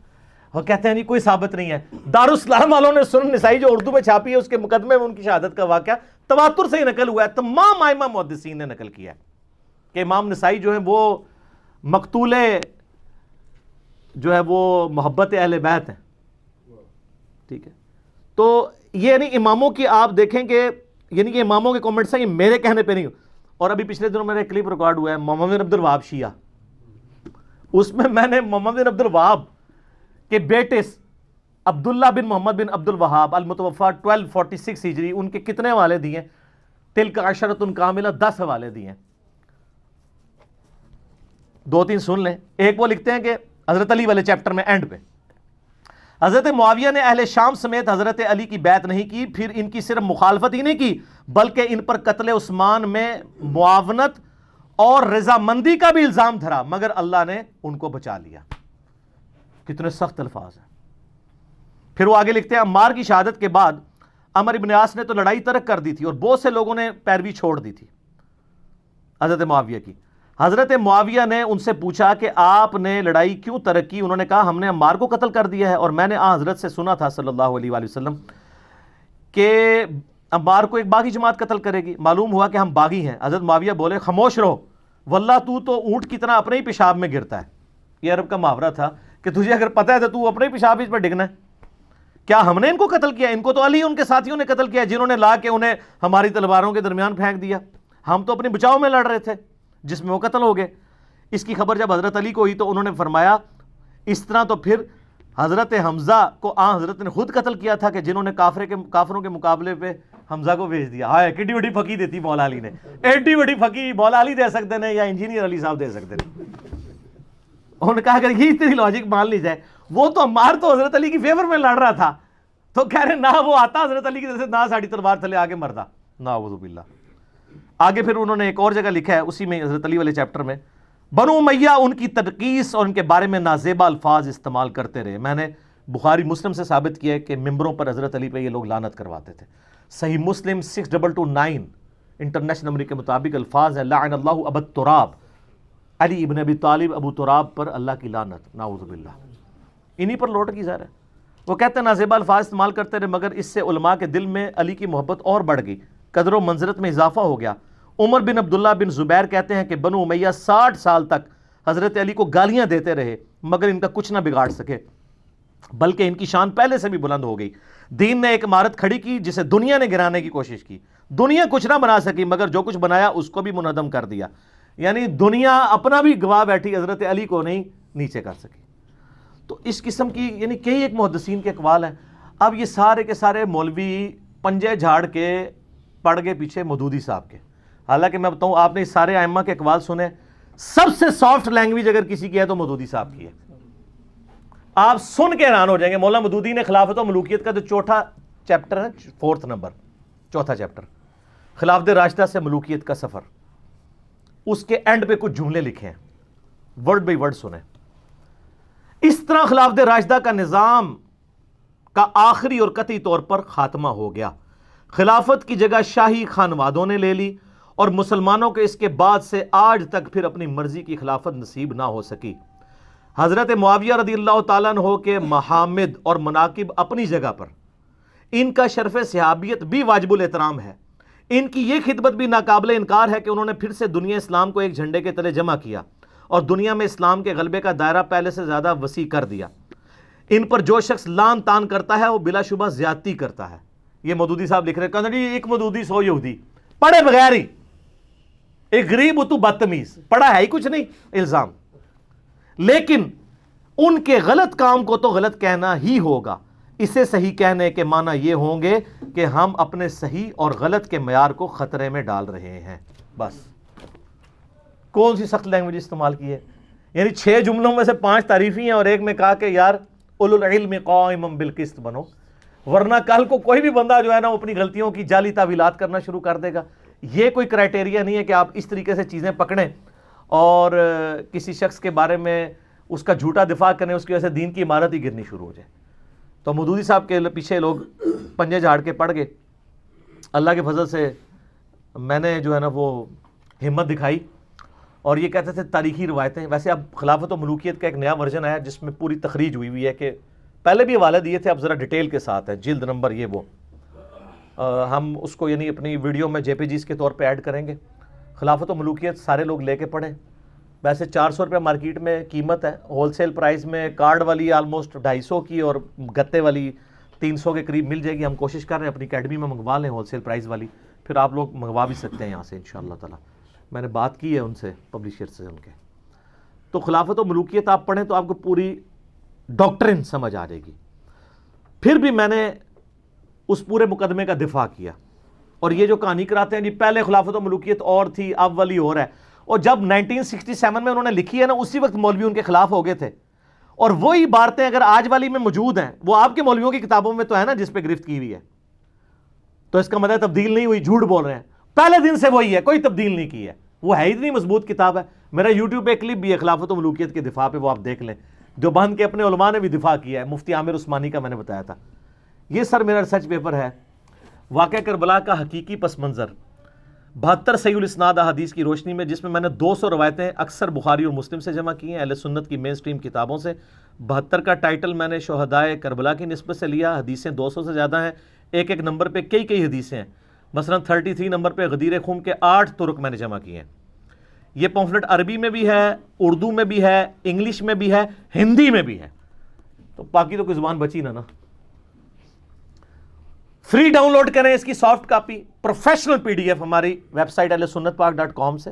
Speaker 2: وہ کہتے ہیں نہیں کوئی ثابت نہیں ہے۔ دارالاسلام والوں نے سنن نسائی جو اردو میں چھاپی ہے اس کے مقدمے میں ان کی شہادت کا واقعہ تواتر سے ہی نقل ہوا ہے، تمام ائمہ محدثین نے نقل کیا ہے کہ امام نسائی جو ہے وہ مقتول جو ہے وہ محبت اہل بیت ہیں، ٹھیک ہے۔ تو یہ یعنی اماموں کی آپ دیکھیں کہ یعنی کہ اماموں کے کامنٹس ہیں، یہ میرے کہنے پہ نہیں۔ اور ابھی پچھلے دنوں میرا ایک کلپ ریکارڈ ہوا ہے محمد بن عبد الوہاب شیعہ، اس میں نے محمد بن عبد الوہاب کے بیٹے عبداللہ بن محمد بن عبد الوہاب المتوفی 1246 ہجری ان کے کتنے حوالے دیے؟ تلک عشرۃ کاملہ، 10 حوالے دیے ہیں، 2-3 سن لیں۔ ایک وہ لکھتے ہیں کہ حضرت علی والے چیپٹر میں اینڈ پہ حضرت معاویہ نے اہل شام سمیت حضرت علی کی بیعت نہیں کی، پھر ان کی صرف مخالفت ہی نہیں کی بلکہ ان پر قتل عثمان میں معاونت اور رضامندی کا بھی الزام دھرا مگر اللہ نے ان کو بچا لیا۔ کتنے سخت الفاظ ہیں۔ پھر وہ آگے لکھتے ہیں عمار کی شہادت کے بعد عمر ابن عاص نے تو لڑائی ترک کر دی تھی اور بہت سے لوگوں نے پیروی چھوڑ دی تھی حضرت معاویہ کی۔ حضرت معاویہ نے ان سے پوچھا کہ آپ نے لڑائی کیوں ترک کی؟ انہوں نے کہا ہم نے عمار کو قتل کر دیا ہے اور میں نے حضرت سے سنا تھا صلی اللہ علیہ وآلہ وسلم کہ عمار کو ایک باغی جماعت قتل کرے گی، معلوم ہوا کہ ہم باغی ہیں۔ حضرت معاویہ بولے خاموش رہو، واللہ تو اونٹ کی طرح اپنے ہی پیشاب میں گرتا ہے۔ یہ عرب کا محاورہ تھا کہ تجھے اگر پتہ ہے تو اپنے ہی پیشاب اس پر ڈگنا ہے۔ کیا ہم نے ان کو قتل کیا؟ ان کو تو علی ان کے ساتھیوں نے قتل کیا جنہوں نے لا کے انہیں ہماری تلواروں کے درمیان پھینک دیا، ہم تو اپنے بچاؤ میں لڑ رہے تھے جس میں وہ قتل ہو گئے۔ اس کی خبر جب حضرت علی کو ہوئی تو انہوں نے فرمایا اس طرح تو پھر حضرت حمزہ کو حضرت نے خود قتل کیا تھا کہ جنہوں نے کافروں کے مقابلے پہ حمزہ کو بھیج دیا۔ ہائے کتنی بڑی پھکی دیتی مولا علی نے، ایڈی بڑی پھکی مولا علی دے سکتے ہیں یا انجینئر علی صاحب دے سکتے ہیں۔ انہوں نے کہا اگر یہ اتنی لاجک مان لی جائے، وہ تو عمار تو حضرت علی کی فیور میں لڑ رہا تھا، تو کہہ رہے نہ وہ آتا حضرت علی کی طرف سے نہ ساڑی تلوار تھلے آگے مردا، نعوذ باللہ۔ آگے پھر انہوں نے ایک اور جگہ لکھا ہے اسی میں حضرت علی والے چیپٹر میں، بنو امیہ ان کی تنقیص اور ان کے بارے میں نازیبا الفاظ استعمال کرتے رہے۔ میں نے بخاری مسلم سے ثابت کیا ہے کہ ممبروں پر حضرت علی پہ یہ لوگ لعنت کرواتے تھے۔ صحیح مسلم 6229 انٹرنیشنل نمبر کے مطابق الفاظ ہیں لعن اللہ ابا تراب، علی ابن ابی طالب ابو تراب پر اللہ کی لعنت، نعوذ باللہ۔ انہی پر لوٹ کی ظاہر ہے۔ وہ کہتے ہیں نازیبا الفاظ استعمال کرتے رہے مگر اس سے علماء کے دل میں علی کی محبت اور بڑھ گئی، قدر و منزلت میں اضافہ ہو گیا۔ عمر بن عبداللہ بن زبیر کہتے ہیں کہ بنو امیہ 60 سال تک حضرت علی کو گالیاں دیتے رہے مگر ان کا کچھ نہ بگاڑ سکے، بلکہ ان کی شان پہلے سے بھی بلند ہو گئی۔ دین نے ایک عمارت کھڑی کی جسے دنیا نے گرانے کی کوشش کی، دنیا کچھ نہ بنا سکی مگر جو کچھ بنایا اس کو بھی منہدم کر دیا، یعنی دنیا اپنا بھی گواہ بیٹھی، حضرت علی کو نہیں نیچے کر سکی۔ تو اس قسم کی یعنی کئی ایک محدثین کے اقوال ہیں۔ اب یہ سارے کے سارے مولوی پنجے جھاڑ کے پڑ گئے پیچھے مودودی صاحب کے، حالانکہ میں بتاؤں آپ نے اس سارے ائمہ کے اقوال سنے، سب سے سافٹ لینگویج اگر کسی کی ہے تو مودودی صاحب کی ہے۔ آپ سن کے حیران ہو جائیں گے، مولا مودودی نے خلافت و ملوکیت کا جو چوتھا چیپٹر ہے، 4 نمبر چوتھا چیپٹر، خلافت راشدہ سے ملوکیت کا سفر، اس کے اینڈ پہ کچھ جملے لکھے ہیں، ورڈ بائی ورڈ سنیں۔ اس طرح خلافت راشدہ کا نظام کا آخری اور قطعی طور پر خاتمہ ہو گیا، خلافت کی جگہ شاہی خانوادوں نے لے لی اور مسلمانوں کے اس کے بعد سے آج تک پھر اپنی مرضی کی خلافت نصیب نہ ہو سکی۔ حضرت معاویہ رضی اللہ تعالیٰ عنہ کے محامد اور مناقب اپنی جگہ پر، ان کا شرف صحابیت بھی واجب الاحترام ہے، ان کی یہ خدمت بھی ناقابل انکار ہے کہ انہوں نے پھر سے دنیا اسلام کو ایک جھنڈے کے تلے جمع کیا اور دنیا میں اسلام کے غلبے کا دائرہ پہلے سے زیادہ وسیع کر دیا. ان پر جو شخص لان تان کرتا ہے وہ بلا شبہ زیادتی کرتا ہے. یہ مودودی صاحب لکھ رہے ہیں, کہتے ہیں ایک مودودی 100 یہودی, پڑھے بغیر ہی, ایک غریب تو بدتمیز, پڑھا ہے ہی کچھ نہیں, الزام. لیکن ان کے غلط کام کو تو غلط کہنا ہی ہوگا. اسے صحیح کہنے کے معنی یہ ہوں گے کہ ہم اپنے صحیح اور غلط کے معیار کو خطرے میں ڈال رہے ہیں. بس کون سی سخت لینگویج استعمال کی ہے؟ یعنی 6 جملوں میں سے 5 تعریفی ہیں اور ایک میں کہا کہ یار اولو العلم قائما بالقسط بنو, ورنہ کل کو کوئی بھی بندہ جو ہے نا وہ اپنی غلطیوں کی جعلی تعویلات کرنا شروع کر دے گا. یہ کوئی کرائٹیریا نہیں ہے کہ آپ اس طریقے سے چیزیں پکڑیں اور کسی شخص کے بارے میں اس کا جھوٹا دفاع کریں, اس کی وجہ سے دین کی عمارت ہی گرنی شروع ہو جائے. تو مودودی صاحب کے پیچھے لوگ پنجے جھاڑ کے پڑ گئے. اللہ کے فضل سے میں نے جو ہے نا وہ ہمت دکھائی اور یہ کہتے تھے تاریخی روایتیں. ویسے اب خلافت و ملوکیت کا ایک نیا ورژن آیا جس میں پوری تخریج ہوئی ہے, کہ پہلے بھی حوالے دیے تھے, اب ذرا ڈیٹیل کے ساتھ ہے, جلد نمبر یہ وہ. ہم اس کو یعنی اپنی ویڈیو میں JPGs کے طور پہ ایڈ کریں گے. خلافت و ملوکیت سارے لوگ لے کے پڑھیں. ویسے 400 روپے مارکیٹ میں قیمت ہے, ہول سیل پرائز میں کارڈ والی آلموسٹ 250 کی اور گتے والی 300 کے قریب مل جائے گی. ہم کوشش کر رہے ہیں اپنی اکیڈمی میں منگوا لیں ہول سیل پرائز والی, پھر آپ لوگ منگوا بھی سکتے ہیں یہاں سے انشاءاللہ تعالی. میں نے بات کی ہے ان سے, پبلشر سے ان کے. تو خلافت و ملوکیت آپ پڑھیں تو آپ کو پوری ڈاکٹرن سمجھ آ جائے گی. پھر بھی میں نے اس پورے مقدمے کا دفاع کیا, اور یہ جو کہانی کراتے ہیں جی پہلے خلافت و ملوکیت اور تھی اب والی اور ہے, اور جب 1967 میں انہوں نے لکھی ہے نا اسی وقت مولوی ان کے خلاف ہو گئے تھے, اور وہی عبارتیں اگر آج والی میں موجود ہیں وہ آپ کے مولویوں کی کتابوں میں تو ہے نا جس پہ گرفت کی ہوئی ہے, تو اس کا مطلب تبدیل نہیں ہوئی, جھوٹ بول رہے ہیں. پہلے دن سے وہی ہے, کوئی تبدیل نہیں کی ہے, وہ ہے اتنی مضبوط کتاب ہے. میرا یوٹیوب پہ کلپ بھی ہے خلافت و ملوکیت کے دفاع پہ, وہ آپ دیکھ لیں. دیوبند کے اپنے علماء نے بھی دفاع کیا ہے, مفتی عامر عثمانی کا میں نے بتایا تھا. یہ سر میرا ریسرچ پیپر ہے, واقعہ کربلا کا حقیقی پس منظر 72 صحیح الاسناد احادیث کی روشنی میں, جس میں میں نے 200 روایتیں اکثر بخاری اور مسلم سے جمع کی ہیں, اہل سنت کی مین سٹریم کتابوں سے. 72 کا ٹائٹل میں نے شہدائے کربلا کی نسبت سے لیا. حدیثیں 200 سے زیادہ ہیں, ایک ایک نمبر پہ کئی حدیثیں ہیں. مثلا 33 نمبر پہ غدیر خم کے 8 طرق میں نے جمع کیے ہیں. یہ پمفلٹ عربی میں بھی ہے, اردو میں بھی ہے, انگلش میں بھی ہے, ہندی میں بھی ہے, تو باقی تو کوئی زبان بچی نہ. فری ڈاؤن لوڈ کریں اس کی سافٹ کاپی, پروفیشنل PDF ہماری ویب سائٹ ahlusunnatpak.com سے.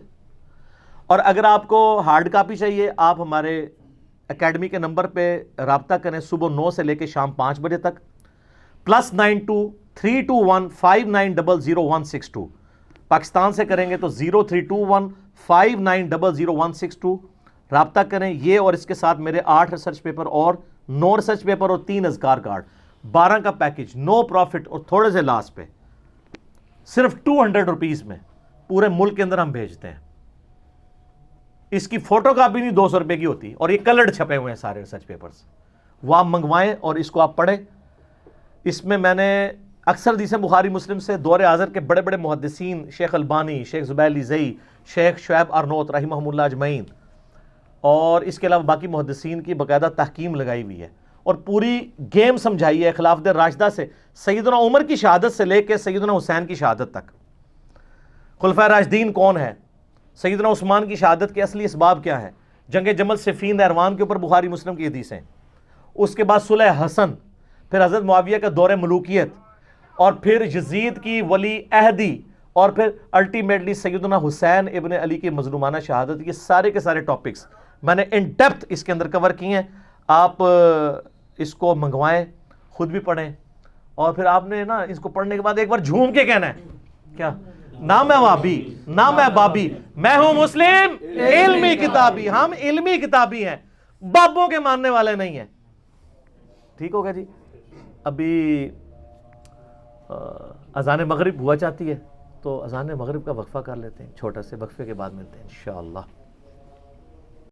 Speaker 2: اور اگر آپ کو ہارڈ کاپی چاہیے آپ ہمارے اکیڈمی کے نمبر پہ رابطہ کریں صبح 9 سے لے کے شام 5 بجے تک, +92-321-5900-162. پاکستان سے کریں گے تو 0321-5900-162. رابطہ کریں. یہ اور اس کے ساتھ میرے 8 ریسرچ پیپر اور 9 ریسرچ پیپر اور 3 اذکار کارڈ, 12 کا پیکج, نو پروفٹ اور تھوڑے سے لاس پہ, صرف 200 روپیز میں پورے ملک کے اندر ہم بھیجتے ہیں. اس کی فوٹو کاپی نہیں 200 روپے کی ہوتی, اور یہ کلرڈ چھپے ہوئے ہیں سارے ریسرچ پیپرز. وہ آپ منگوائیں اور اس کو آپ پڑھیں. اس میں میں نے اکثر حدیثیں بخاری مسلم سے دور حاضر کے بڑے بڑے محدثین, شیخ البانی, شیخ زبیر لیزئی, شیخ شعیب ارنوت رحمہم اللہ اجمعین, اور اس کے علاوہ باقی محدثین کی باقاعدہ تحکیم لگائی ہوئی ہے, اور پوری گیم سمجھائی ہے خلافت راشدہ سے سیدنا عمر کی شہادت سے لے کے سیدنا حسین کی شہادت تک. خلفائے راشدین کون ہے, سیدنا عثمان کی شہادت کے اصلی اسباب کیا ہے, جنگ جمل صفین نہروان کے اوپر بخاری مسلم کی حدیثیں, اس کے بعد صلح حسن, پھر حضرت معاویہ کا دور ملوکیت, اور پھر یزید کی ولی عہدی, اور پھر الٹیمیٹلی سیدنا حسین ابن علی کی مظلومانہ شہادت. یہ سارے کے سارے ٹاپکس میں نے ان ڈیپتھ اس کے اندر کور کیے ہیں. آپ اس کو منگوائیں, خود بھی پڑھیں, اور پھر آپ نے نا اس کو پڑھنے کے بعد ایک بار جھوم کے کہنا ہے کیا, نہ میں وابی نہ میں بابی, میں ہوں مسلم علمی کتابی. ہم علمی کتابی ہیں, بابوں کے ماننے والے نہیں ہیں. ٹھیک ہوگا جی. ابھی اذان مغرب ہوا چاہتی ہے, تو اذان مغرب کا وقفہ کر لیتے ہیں, چھوٹا سے وقفے کے بعد ملتے ہیں انشاءاللہ.